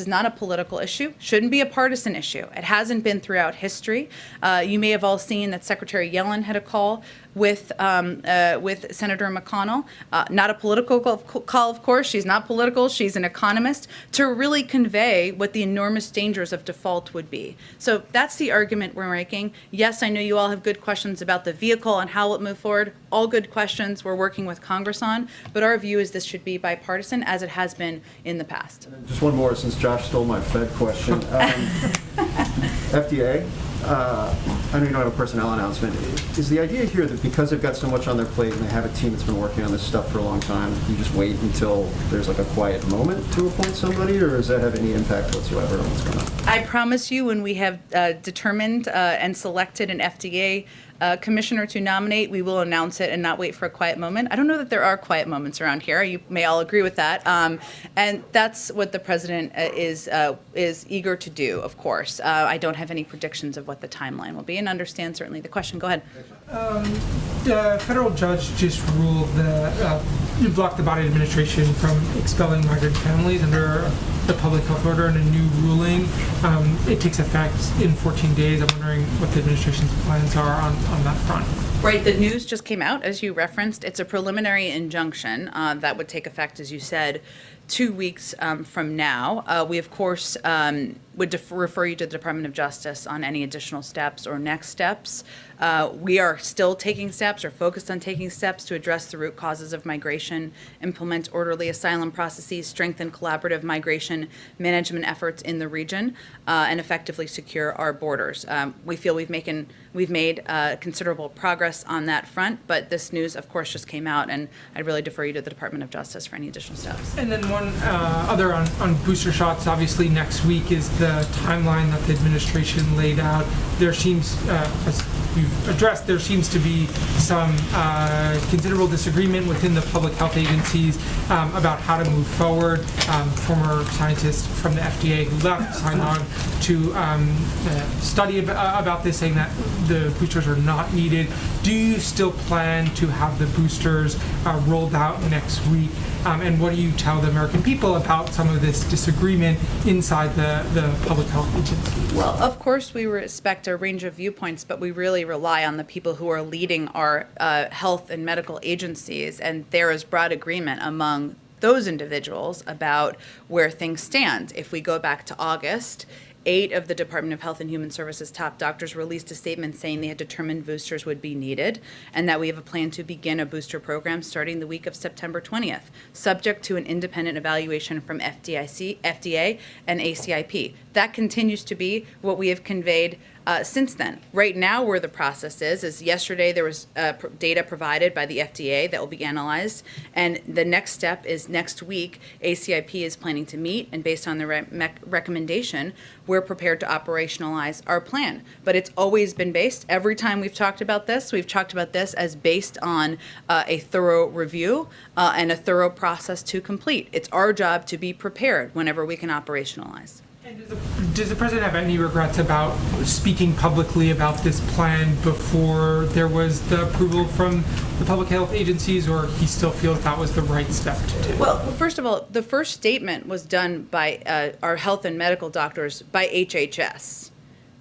not a political issue, shouldn't be a partisan issue. It hasn't been throughout history. You may have all seen that Secretary Yellen had a call with Senator McConnell. Not a political call, of course. She's not political. She's an economist, to really convey what the enormous dangers of default would be. So that's the argument we're making. Yes, I know you all have good questions about the vehicle and how it move forward. All good questions we're working with Congress on. But our view is this should be bipartisan, as it has been in the past. Just one more, since Josh stole my Fed question. FDA, I know you don't have a personnel announcement. Is the idea here that because they've got so much on their plate and they have a team that's been working on this stuff for a long time, you just wait until there's like a quiet moment to appoint somebody, or does that have any impact whatsoever on what's going on? I promise you, when we have determined and selected an FDA commissioner to nominate, we will announce it and not wait for a quiet moment. I don't know that there are quiet moments around here. You may all agree with that. And that's what the president is eager to do, of course. I don't have any predictions of what the timeline will be, and understand certainly the question. Go ahead. The federal judge just ruled that you blocked the Biden administration from expelling migrant families under the public health order and a new ruling. It takes effect in 14 days. I'm wondering what the administration's plans are on that front. Right, the news just came out, as you referenced. It's a preliminary injunction that would take effect, as you said, 2 weeks from now. We, of course, would refer you to the Department of Justice on any additional steps or next steps. We are still taking steps or focused on taking steps to address the root causes of migration, implement orderly asylum processes, strengthen collaborative migration management efforts in the region, and effectively secure our borders. We feel we've made considerable progress on that front, but this news, of course, just came out, and I'd really defer you to the Department of Justice for any additional steps. And then one other on booster shots. Obviously, next week is the timeline that the administration laid out. There seems, as we've addressed, there seems to be some considerable disagreement within the public health agencies about how to move forward. Former scientists from the FDA who left signed on to study about this, saying that the boosters are not needed. Do you still plan to have the boosters rolled out next week? And what do you tell the American people about some of this disagreement inside the public health agency? Well, of course, we respect a range of viewpoints, but we really rely on the people who are leading our health and medical agencies, and there is broad agreement among those individuals about where things stand. If we go back to August, 8 of the Department of Health and Human Services top doctors released a statement saying they had determined boosters would be needed and that we have a plan to begin a booster program starting the week of September 20th, subject to an independent evaluation from FDA and ACIP. That continues to be what we have conveyed since then. Right now, where the process is yesterday there was data provided by the FDA that will be analyzed, and the next step is next week. ACIP is planning to meet, and based on the recommendation, we're prepared to operationalize our plan. But it's always been based, every time we've talked about this as based on a thorough review and a thorough process to complete. It's our job to be prepared whenever we can operationalize. Does the president have any regrets about speaking publicly about this plan before there was the approval from the public health agencies, or he still feels that was the right step to take? Well, first of all, the first statement was done by our health and medical doctors, by HHS,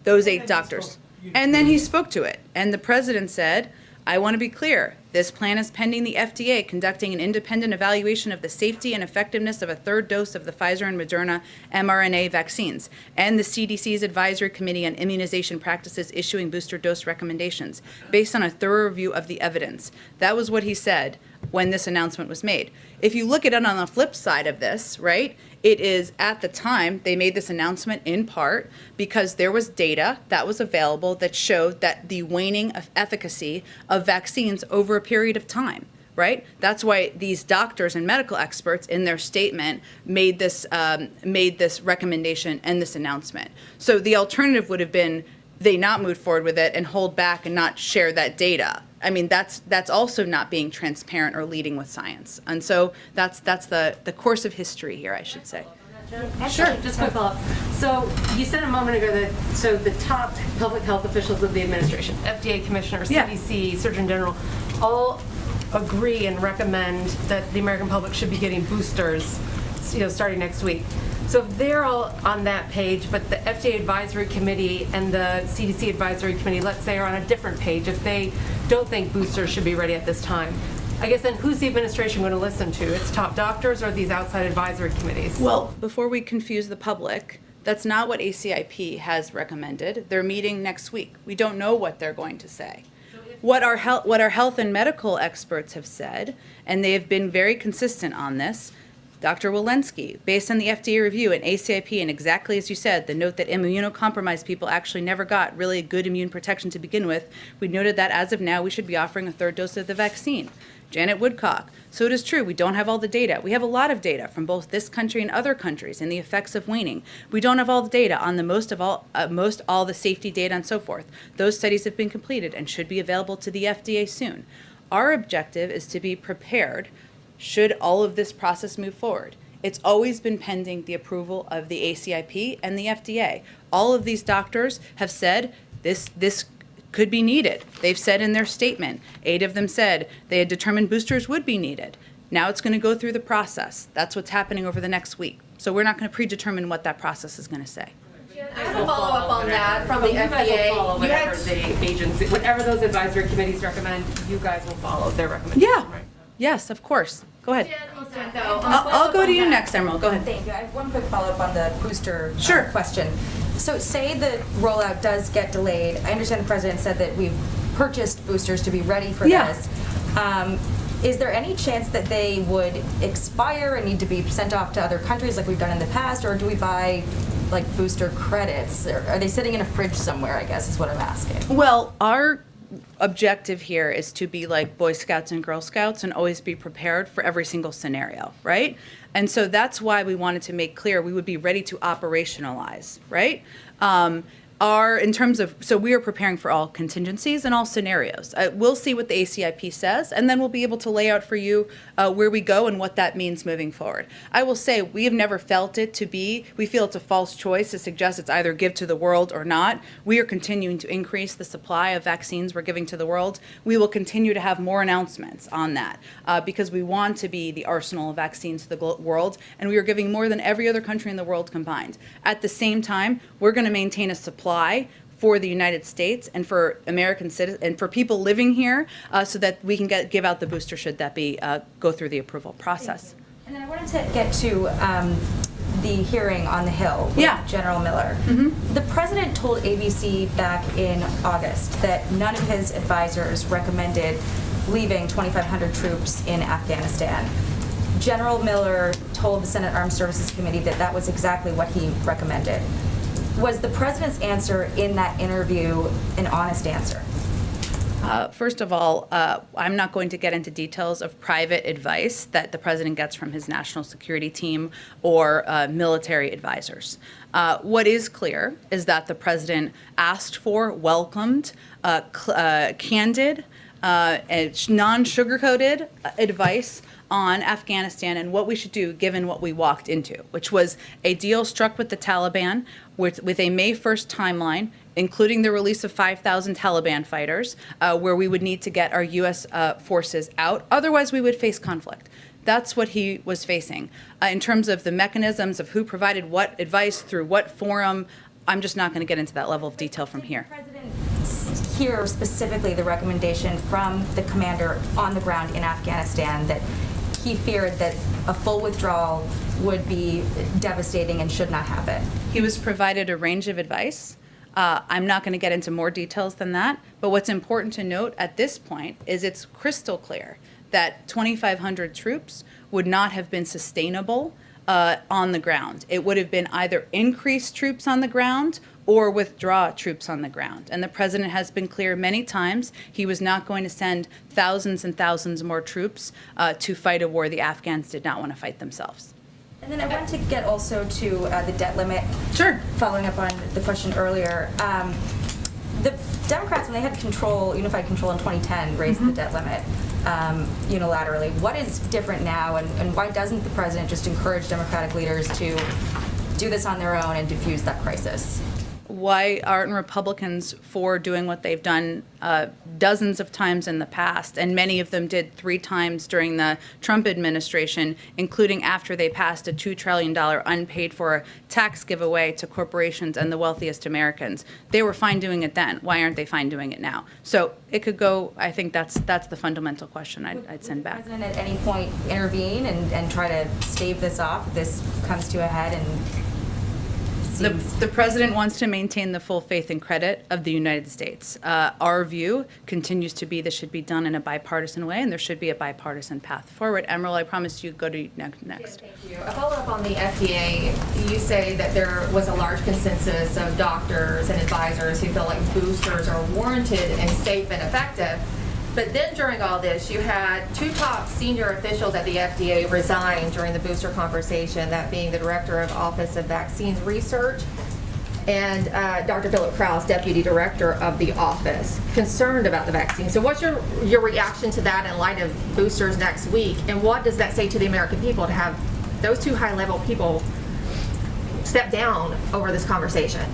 those 8 doctors. And then he spoke to it. And the president said, I want to be clear. This plan is pending the FDA conducting an independent evaluation of the safety and effectiveness of a 3rd dose of the Pfizer and Moderna mRNA vaccines, and the CDC's Advisory Committee on Immunization Practices issuing booster dose recommendations based on a thorough review of the evidence. That was what he said when this announcement was made. If you look at it on the flip side of this, right, it is at the time they made this announcement in part because there was data that was available that showed that the waning of efficacy of vaccines over a period of time, right? That's why these doctors and medical experts in their statement made this recommendation and this announcement. So the alternative would have been they not move forward with it and hold back and not share that data. I mean, that's also not being transparent or leading with science. And so that's the course of history here, I should say. Sure. Just quick follow-up. So you said a moment ago that the top public health officials of the administration, FDA commissioner, CDC, Surgeon General, all agree and recommend that the American public should be getting boosters, starting next week. So if they're all on that page, but the FDA Advisory Committee and the CDC Advisory Committee, let's say, are on a different page, if they don't think boosters should be ready at this time, I guess then who's the administration going to listen to? It's top doctors or these outside advisory committees? Well, before we confuse the public, that's not what ACIP has recommended. They're meeting next week. We don't know what they're going to say. What our health and medical experts have said, and they have been very consistent on this, Dr. Walensky, based on the FDA review and ACIP, and exactly as you said, the note that immunocompromised people actually never got really good immune protection to begin with, we noted that as of now, we should be offering a 3rd dose of the vaccine. Janet Woodcock, so it is true, we don't have all the data. We have a lot of data from both this country and other countries and the effects of waning. We don't have all the data on the most all the safety data and so forth. Those studies have been completed and should be available to the FDA soon. Our objective is to be prepared should all of this process move forward. It's always been pending the approval of the ACIP and the FDA. All of these doctors have said this could be needed. They've said in their statement, 8 of them said they had determined boosters would be needed. Now it's going to go through the process. That's what's happening over the next week. So we're not going to predetermine what that process is going to say. I have a follow-up on that from the FDA. You follow whatever the agency, whatever those advisory committees recommend, you guys will follow their recommendation. Yeah. Right? Yes, of course. Go ahead. Though, I'll go to you next, Emerald. Go ahead. Thank you. I have one quick follow-up on the booster Sure. question. So say the rollout does get delayed. I understand the president said that we've purchased boosters to be ready for this. Is there any chance that they would expire and need to be sent off to other countries like we've done in the past, or do we buy like booster credits? Or are they sitting in a fridge somewhere, I guess is what I'm asking. Well, our objective here is to be like Boy Scouts and Girl Scouts and always be prepared for every single scenario, right? And so that's why we wanted to make clear we would be ready to operationalize, right? In terms of, so we are preparing for all contingencies and all scenarios. We'll see what the ACIP says, and then we'll be able to lay out for you where we go and what that means moving forward. I will say we have never felt it to be, we feel it's a false choice to suggest it's either give to the world or not. We are continuing to increase the supply of vaccines we're giving to the world. We will continue to have more announcements on that because we want to be the arsenal of vaccines to the world, and we are giving more than every other country in the world combined. At the same time, we're going to maintain a supply for the United States and for American citizens and for people living here, so that we can give out the booster should that be go through the approval process. And then I wanted to get to the hearing on the Hill with General Miller. The president told ABC back in August that none of his advisors recommended leaving 2,500 troops in Afghanistan. General Miller told the Senate Armed Services Committee that that was exactly what he recommended. Was the president's answer in that interview an honest answer? First of all, I'm not going to get into details of private advice that the president gets from his national security team or military advisors. What is clear is that the president asked for, welcomed, candid, non-sugar-coated advice on Afghanistan and what we should do given what we walked into, which was a deal struck with the Taliban with a May 1st timeline, including the release of 5,000 Taliban fighters, where we would need to get our U.S. Forces out. Otherwise, we would face conflict. That's what he was facing. In terms of the mechanisms of who provided what advice through what forum, I'm just not going to get into that level of detail from here. Here specifically the recommendation from the commander on the ground in Afghanistan that he feared that a full withdrawal would be devastating and should not happen. He was provided a range of advice. I'm not going to get into more details than that, but what's important to note at this point is it's crystal clear that 2,500 troops would not have been sustainable on the ground. It would have been either increase troops on the ground or withdraw troops on the ground. And the president has been clear many times he was not going to send thousands and thousands more troops to fight a war the Afghans did not want to fight themselves. And then I wanted to get also to the debt limit. Sure. Following up on the question earlier, the Democrats, when they had control, unified control in 2010, raised the debt limit unilaterally. What is different now, and why doesn't the president just encourage Democratic leaders to do this on their own and diffuse that crisis? Why aren't Republicans for doing what they've done dozens of times in the past, and many of them did 3 times during the Trump administration, including after they passed a $2 trillion unpaid for tax giveaway to corporations and the wealthiest Americans? They were fine doing it then. Why aren't they fine doing it now? So it could go, I think that's the fundamental question I'd send back. Would the president at any point intervene and try to stave this off if this comes to a head and The president wants to maintain the full faith and credit of the United States. Our view continues to be this should be done in a bipartisan way, and there should be a bipartisan path forward. Emerald, I promise you go to you next. Thank you. A follow-up on the FDA. You say that there was a large consensus of doctors and advisors who feel like boosters are warranted and safe and effective. But then during all this, you had 2 top senior officials at the FDA resign during the booster conversation, that being the Director of Office of Vaccines Research and Dr. Philip Krause, Deputy Director of the office, concerned about the vaccine. So what's your reaction to that in light of boosters next week? And what does that say to the American people to have those 2 high-level people step down over this conversation?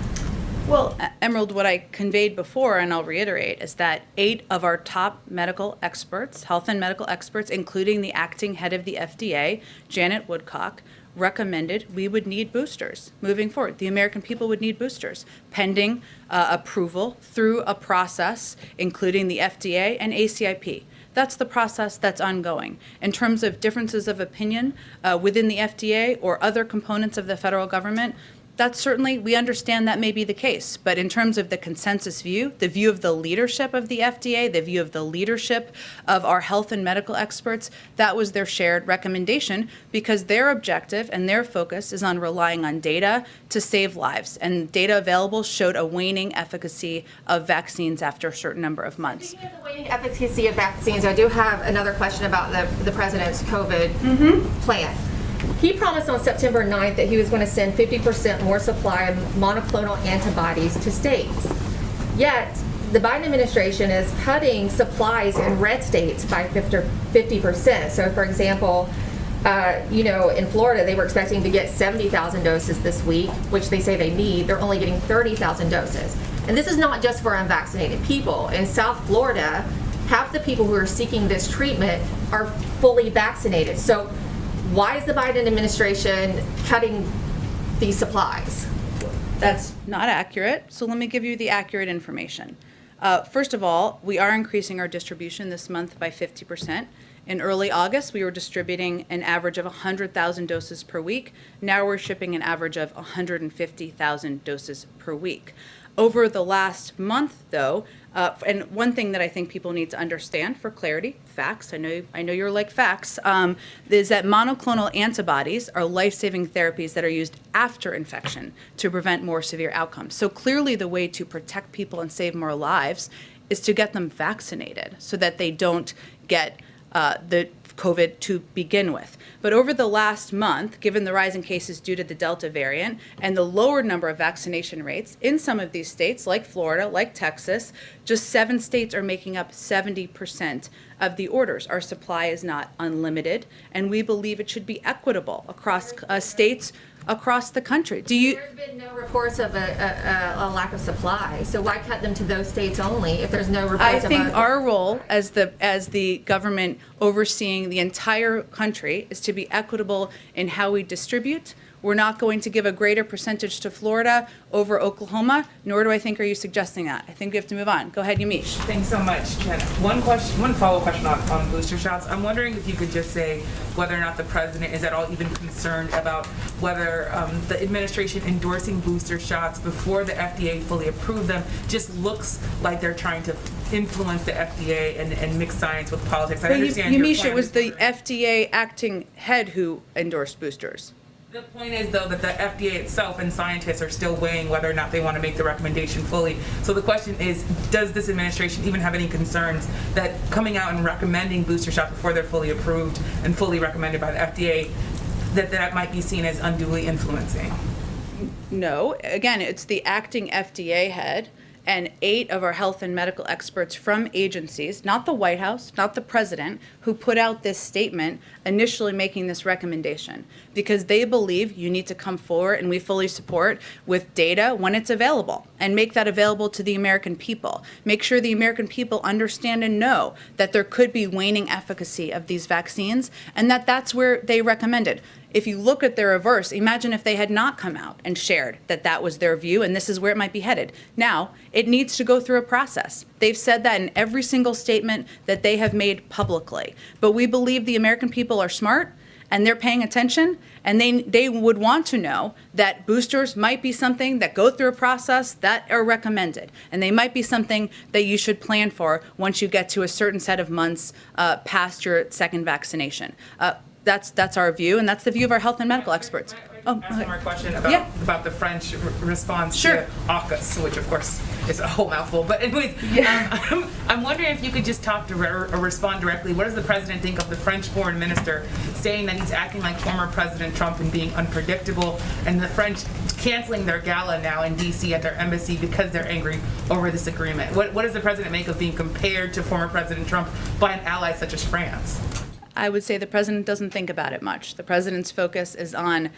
Well, Emerald, what I conveyed before, and I'll reiterate, is that 8 of our top medical experts, health and medical experts, including the acting head of the FDA, Janet Woodcock, recommended we would need boosters moving forward. The American people would need boosters, pending approval through a process, including the FDA and ACIP. That's the process that's ongoing. In terms of differences of opinion within the FDA or other components of the federal government, that's certainly, we understand that may be the case. But in terms of the consensus view, the view of the leadership of the FDA, the view of the leadership of our health and medical experts, that was their shared recommendation, because their objective and their focus is on relying on data to save lives. And data available showed a waning efficacy of vaccines after a certain number of months. Speaking of the waning efficacy of vaccines, I do have another question about the president's COVID plan. He promised on September 9th that he was going to send 50% more supply of monoclonal antibodies to states. Yet, the Biden administration is cutting supplies in red states by 50%. So, for example, in Florida, they were expecting to get 70,000 doses this week, which they say they need. They're only getting 30,000 doses. And this is not just for unvaccinated people. In South Florida, half the people who are seeking this treatment are fully vaccinated. So, why is the Biden administration cutting these supplies? That's not accurate. So let me give you the accurate information. First of all, we are increasing our distribution this month by 50%. In early August, we were distributing an average of 100,000 doses per week. Now we're shipping an average of 150,000 doses per week. Over the last month, though, and one thing that I think people need to understand for clarity, facts, I know you're like facts, is that monoclonal antibodies are life-saving therapies that are used after infection to prevent more severe outcomes. So clearly the way to protect people and save more lives is to get them vaccinated so that they don't get the COVID to begin with. But over the last month, given the rise in cases due to the Delta variant and the lower number of vaccination rates in some of these states, like Florida, like Texas, just 7 states are making up 70% of the orders. Our supply is not unlimited, and we believe it should be equitable across states across the country. There's been no reports of a lack of supply, so why cut them to those states only if there's no reports I think our role as the government overseeing the entire country is to be equitable in how we distribute. We're not going to give a greater percentage to Florida over Oklahoma, nor do I think are you suggesting that. I think we have to move on. Go ahead, Yamiche. Thanks so much, Jen. One follow-up question on booster shots. I'm wondering if you could just say whether or not the president is at all even concerned about whether the administration endorsing booster shots before the FDA fully approved them just looks like they're trying to influence the FDA and mix science with politics. I understand Yamiche, it was the FDA acting head who endorsed boosters. The point is, though, that the FDA itself and scientists are still weighing whether or not they want to make the recommendation fully. So the question is, does this administration even have any concerns that coming out and recommending booster shots before they're fully approved and fully recommended by the FDA, that might be seen as unduly influencing? No. Again, it's the acting FDA head and 8 of our health and medical experts from agencies, not the White House, not the president, who put out this statement initially making this recommendation, because they believe you need to come forward, and we fully support, with data when it's available, and make that available to the American people. Make sure the American people understand and know that there could be waning efficacy of these vaccines, and that's where they recommended. If you look at the reverse, imagine if they had not come out and shared that that was their view and this is where it might be headed. Now, it needs to go through a process. They've said that in every single statement that they have made publicly. But we believe the American people are smart and they're paying attention, and they would want to know that boosters might be something that go through a process that are recommended. And they might be something that you should plan for once you get to a certain set of months past your second vaccination. That's our view, and that's the view of our health and medical experts. Ask one more question about the French response to AUKUS, which of course is a whole mouthful. But anyways, I'm wondering if you could just talk to or respond directly. What does the president think of the French foreign minister saying that he's acting like former President Trump and being unpredictable, and the French canceling their gala now in D.C. at their embassy because they're angry over this agreement? What does the president make of being compared to former President Trump by an ally such as France? I would say the president doesn't think about it much. The president's focus is on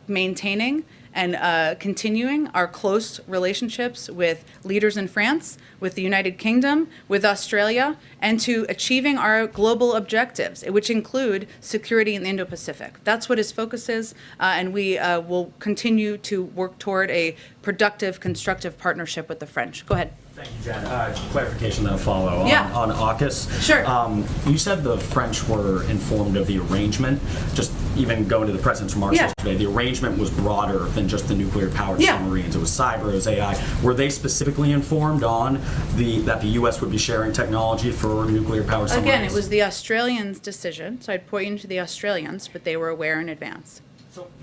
maintaining and continuing our close relationships with leaders in France, with the United Kingdom, with Australia, and to achieving our global objectives, which include security in the Indo-Pacific. That's what his focus is, and we will continue to work toward a productive, constructive partnership with the French. Go ahead. Thank you, Jen. Clarification, then a follow on AUKUS. Sure. You said the French were informed of the arrangement. Just even going to the president's remarks yesterday, the arrangement was broader than just the nuclear-powered submarines. It was cyber, it was AI. Were they specifically informed on that the U.S. would be sharing technology for nuclear-powered submarines? Again, it was the Australians' decision, so I'd point you to the Australians, but they were aware in advance.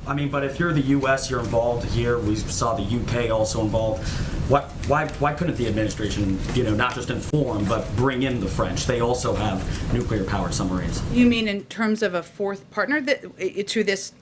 I mean, but if you're the U.S., you're involved here. We saw the U.K. also involved. Why couldn't the administration, not just inform, but bring in the French? They also have nuclear-powered submarines. You mean in terms of a fourth partner to this?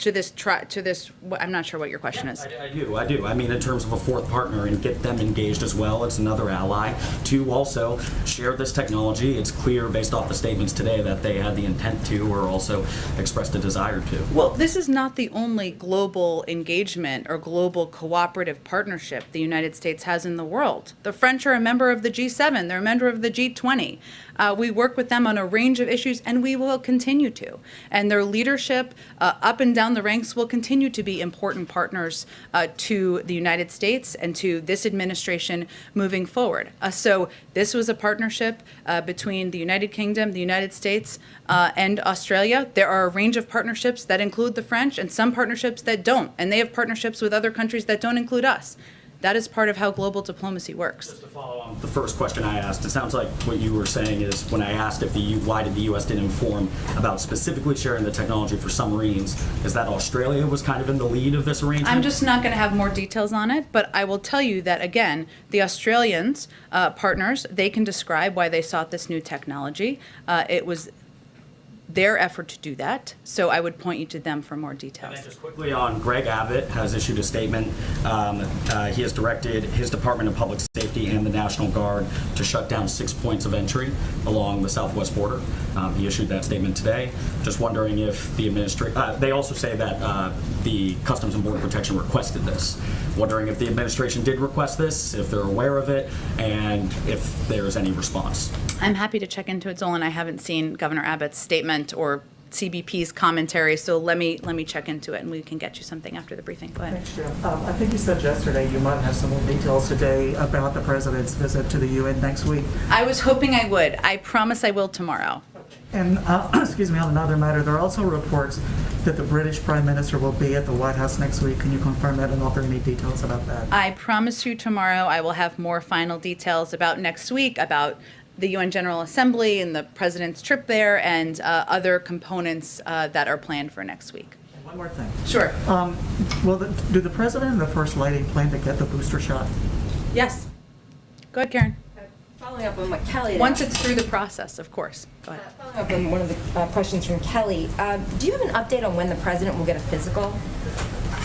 I'm not sure what your question is. I do. I mean, in terms of a fourth partner and get them engaged as well as another ally to also share this technology. It's clear based off the statements today that they had the intent to or also expressed a desire to. Well, this is not the only global engagement or global cooperative partnership the United States has in the world. The French are a member of the G7. They're a member of the G20. We work with them on a range of issues, and we will continue to. And their leadership up and down the ranks will continue to be important partners to the United States and to this administration moving forward. So this was a partnership between the United Kingdom, the United States, and Australia. There are a range of partnerships that include the French and some partnerships that don't. And they have partnerships with other countries that don't include us. That is part of how global diplomacy works. Just to follow on the first question I asked, it sounds like what you were saying is when I asked why did the U.S. didn't inform about specifically sharing the technology for submarines, is that Australia was kind of in the lead of this arrangement? I'm just not going to have more details on it, but I will tell you that, again, the Australians, partners, they can describe why they sought this new technology. It was their effort to do that, so I would point you to them for more details. And then just quickly on, Greg Abbott has issued a statement. He has directed his Department of Public Safety and the National Guard to shut down 6 points of entry along the southwest border. He issued that statement today. Just wondering if the administration, they also say that the Customs and Border Protection requested this. Wondering if the administration did request this, if they're aware of it, and if there's any response. I'm happy to check into it, Zolan. I haven't seen Governor Abbott's statement or CBP's commentary, so let me check into it and we can get you something after the briefing. Go ahead. Thanks, Jim. I think you said yesterday you might have some more details today about the president's visit to the UN next week. I was hoping I would. I promise I will tomorrow. And excuse me, on another matter, there are also reports that the British Prime Minister will be at the White House next week. Can you confirm that and offer any details about that? I promise you tomorrow I will have more final details about next week, about the UN General Assembly and the president's trip there, and other components that are planned for next week. And one more thing. Sure. Do the president and the first lady plan to get the booster shot? Yes. Go ahead, Karen. Following up on what Kelly had Once asked. it's through the process, of course. Go ahead. Following up on one of the questions from Kelly, do you have an update on when the president will get a physical?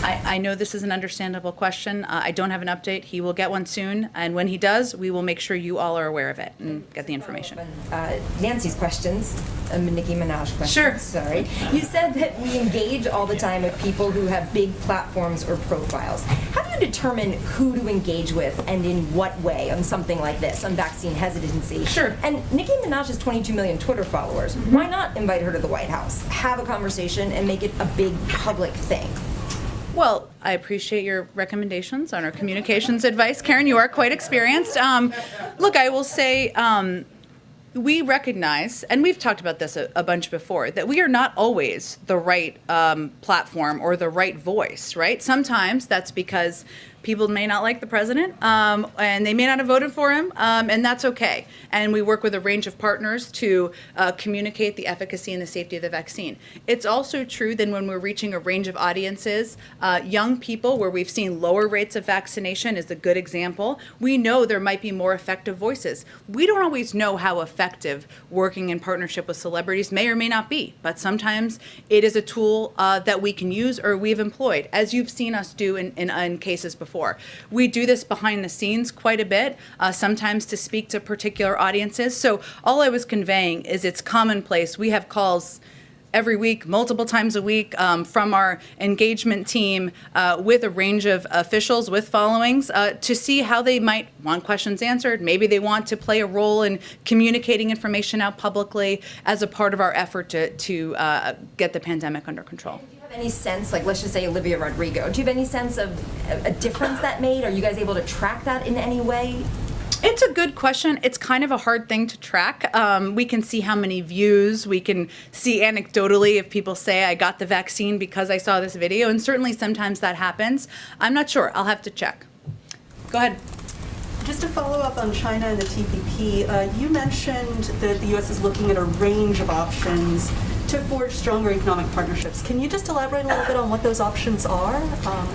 I know this is an understandable question. I don't have an update. He will get one soon, and when he does, we will make sure you all are aware of it and get the information. Nancy's questions, Nicki Minaj questions. Sure. Sorry. You said that we engage all the time with people who have big platforms or profiles. How do you determine who to engage with and in what way on something like this, on vaccine hesitancy? Sure. And Nicki Minaj has 22 million Twitter followers. Mm-hmm. Why not invite her to the White House, have a conversation, and make it a big public thing? Well, I appreciate your recommendations on our communications advice. Karen, you are quite experienced. Look, I will say we recognize, and we've talked about this a bunch before, that we are not always the right platform or the right voice, right? Sometimes that's because people may not like the president, and they may not have voted for him, and that's okay. And we work with a range of partners to communicate the efficacy and the safety of the vaccine. It's also true that when we're reaching a range of audiences, young people, where we've seen lower rates of vaccination is a good example, we know there might be more effective voices. We don't always know how effective working in partnership with celebrities may or may not be, but sometimes it is a tool that we can use or we've employed, as you've seen us do in cases before. We do this behind the scenes quite a bit, sometimes to speak to particular audiences. So all I was conveying is it's commonplace. We have calls every week, multiple times a week, from our engagement team with a range of officials with followings to see how they might want questions answered. Maybe they want to play a role in communicating information out publicly as a part of our effort to get the pandemic under control. Any sense, like let's just say Olivia Rodrigo, do you have any sense of a difference that made? Are you guys able to track that in any way? It's a good question. It's kind of a hard thing to track. We can see how many views. We can see anecdotally if people say, I got the vaccine because I saw this video. And certainly sometimes that happens. I'm not sure. I'll have to check. Go ahead. Just to follow up on China and the TPP, you mentioned that the U.S. is looking at a range of options to forge stronger economic partnerships. Can you just elaborate a little bit on what those options are?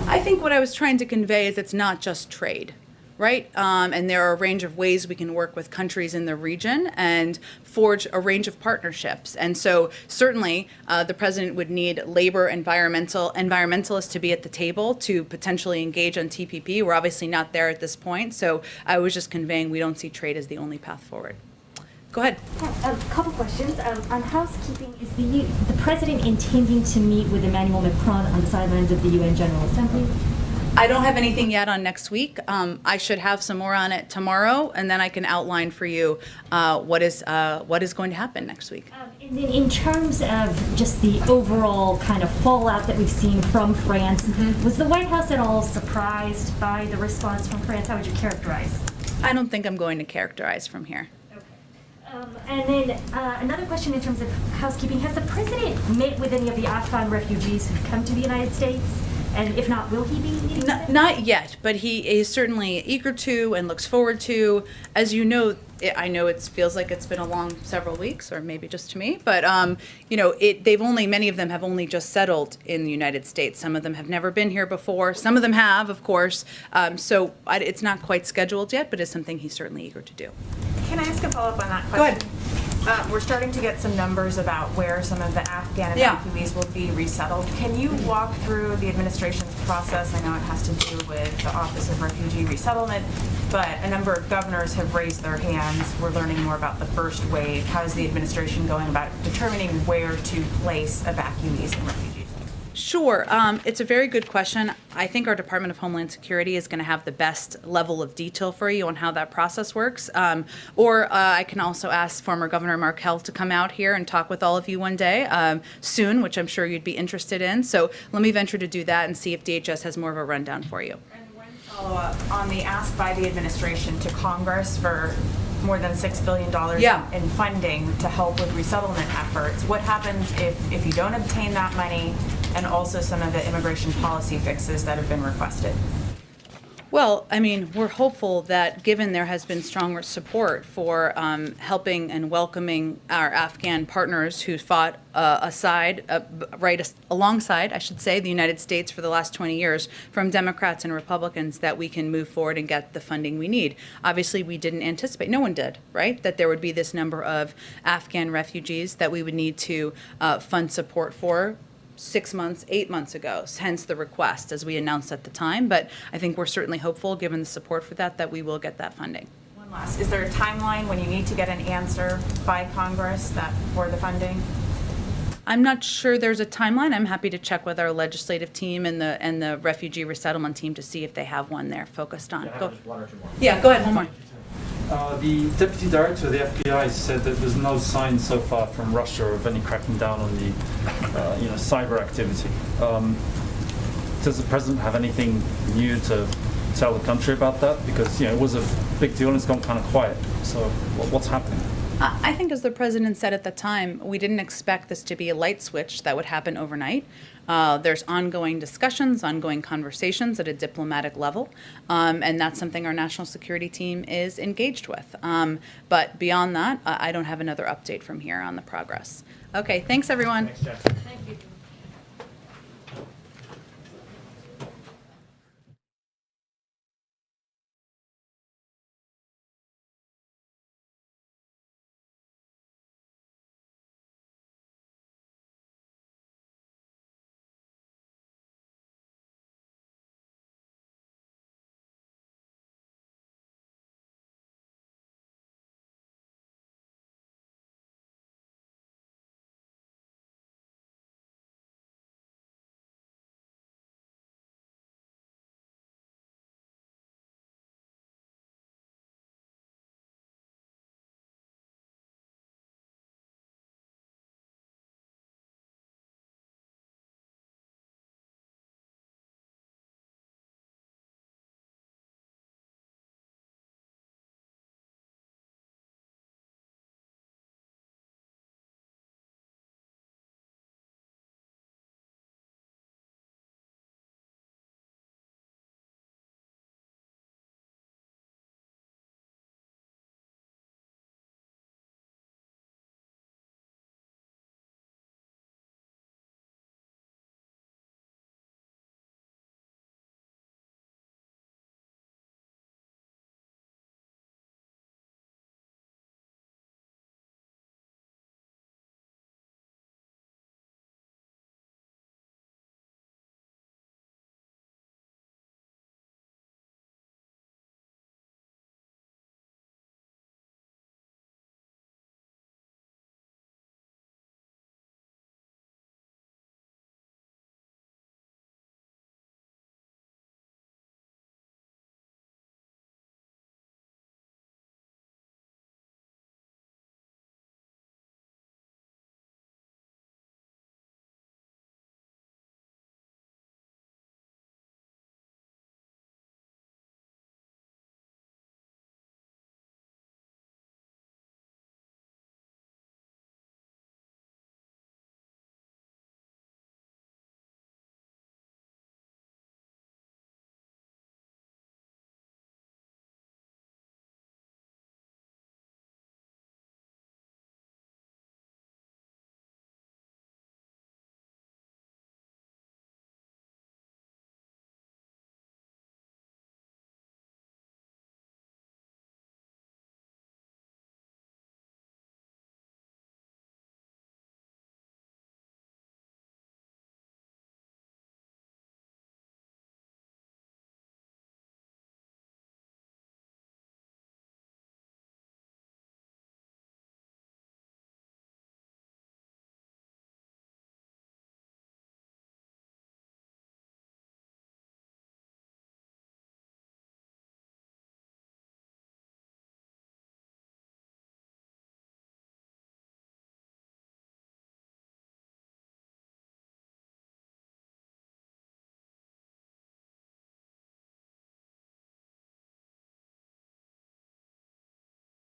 I think what I was trying to convey is it's not just trade, right? And there are a range of ways we can work with countries in the region and forge a range of partnerships. And so certainly the president would need labor environmentalists to be at the table to potentially engage on TPP. We're obviously not there at this point. So I was just conveying we don't see trade as the only path forward. Go ahead. A couple questions. On housekeeping, is the president intending to meet with Emmanuel Macron on the sidelines of the UN General Assembly? I don't have anything yet on next week. I should have some more on it tomorrow, and then I can outline for you what is going to happen next week. And then in terms of just the overall kind of fallout that we've seen from France, was the White House at all surprised by the response from France? How would you characterize? I don't think I'm going to characterize from here. And then another question in terms of housekeeping. Has the president met with any of the Afghan refugees who've come to the United States? And if not, will he be meeting with them? Not yet, but he is certainly eager to and looks forward to. As you know, I know it feels like it's been a long several weeks, or maybe just to me, but you know, many of them have only just settled in the United States. Some of them have never been here before. Some of them have, of course. So it's not quite scheduled yet, but it's something he's certainly eager to do. Can I ask a follow-up on that question? Go ahead. We're starting to get some numbers about where some of the Afghan evacuees will be resettled. Can you walk through the administration's process? I know it has to do with the Office of Refugee Resettlement, but a number of governors have raised their hands. We're learning more about the first wave. How is the administration going about determining where to place evacuees and refugees? Sure. It's a very good question. I think our Department of Homeland Security is going to have the best level of detail for you on how that process works. Or I can also ask former Governor Markell to come out here and talk with all of you one day soon, which I'm sure you'd be interested in. So let me venture to do that and see if DHS has more of a rundown for you. And one follow-up on the ask by the administration to Congress for more than $6 billion in funding to help with resettlement efforts. What happens if you don't obtain that money, and also some of the immigration policy fixes that have been requested? Well, I mean, we're hopeful that given there has been stronger support for helping and welcoming our Afghan partners who fought alongside, I should say, the United States for the last 20 years, from Democrats and Republicans, that we can move forward and get the funding we need. Obviously, we didn't anticipate, no one did, right, that there would be this number of Afghan refugees that we would need to fund support for 6 months, 8 months ago, hence the request as we announced at the time. But I think we're certainly hopeful, given the support for that we will get that funding. One last, is there a timeline when you need to get an answer by Congress for the funding? I'm not sure there's a timeline. I'm happy to check with our legislative team and the refugee resettlement team to see if they have one they're focused on. Go. One or two more. Yeah, go ahead, one more. The Deputy Director of the FBI said that there's no sign so far from Russia of any cracking down on the cyber activity. Does the President have anything new to tell the country about that? Because it was a big deal and it's gone kind of quiet. So what's happening? I think, as the President said at the time, we didn't expect this to be a light switch that would happen overnight. There's ongoing discussions, ongoing conversations at a diplomatic level, and that's something our national security team is engaged with. But beyond that, I don't have another update from here on the progress. Okay, thanks, everyone. Thanks, Jen. Thank you.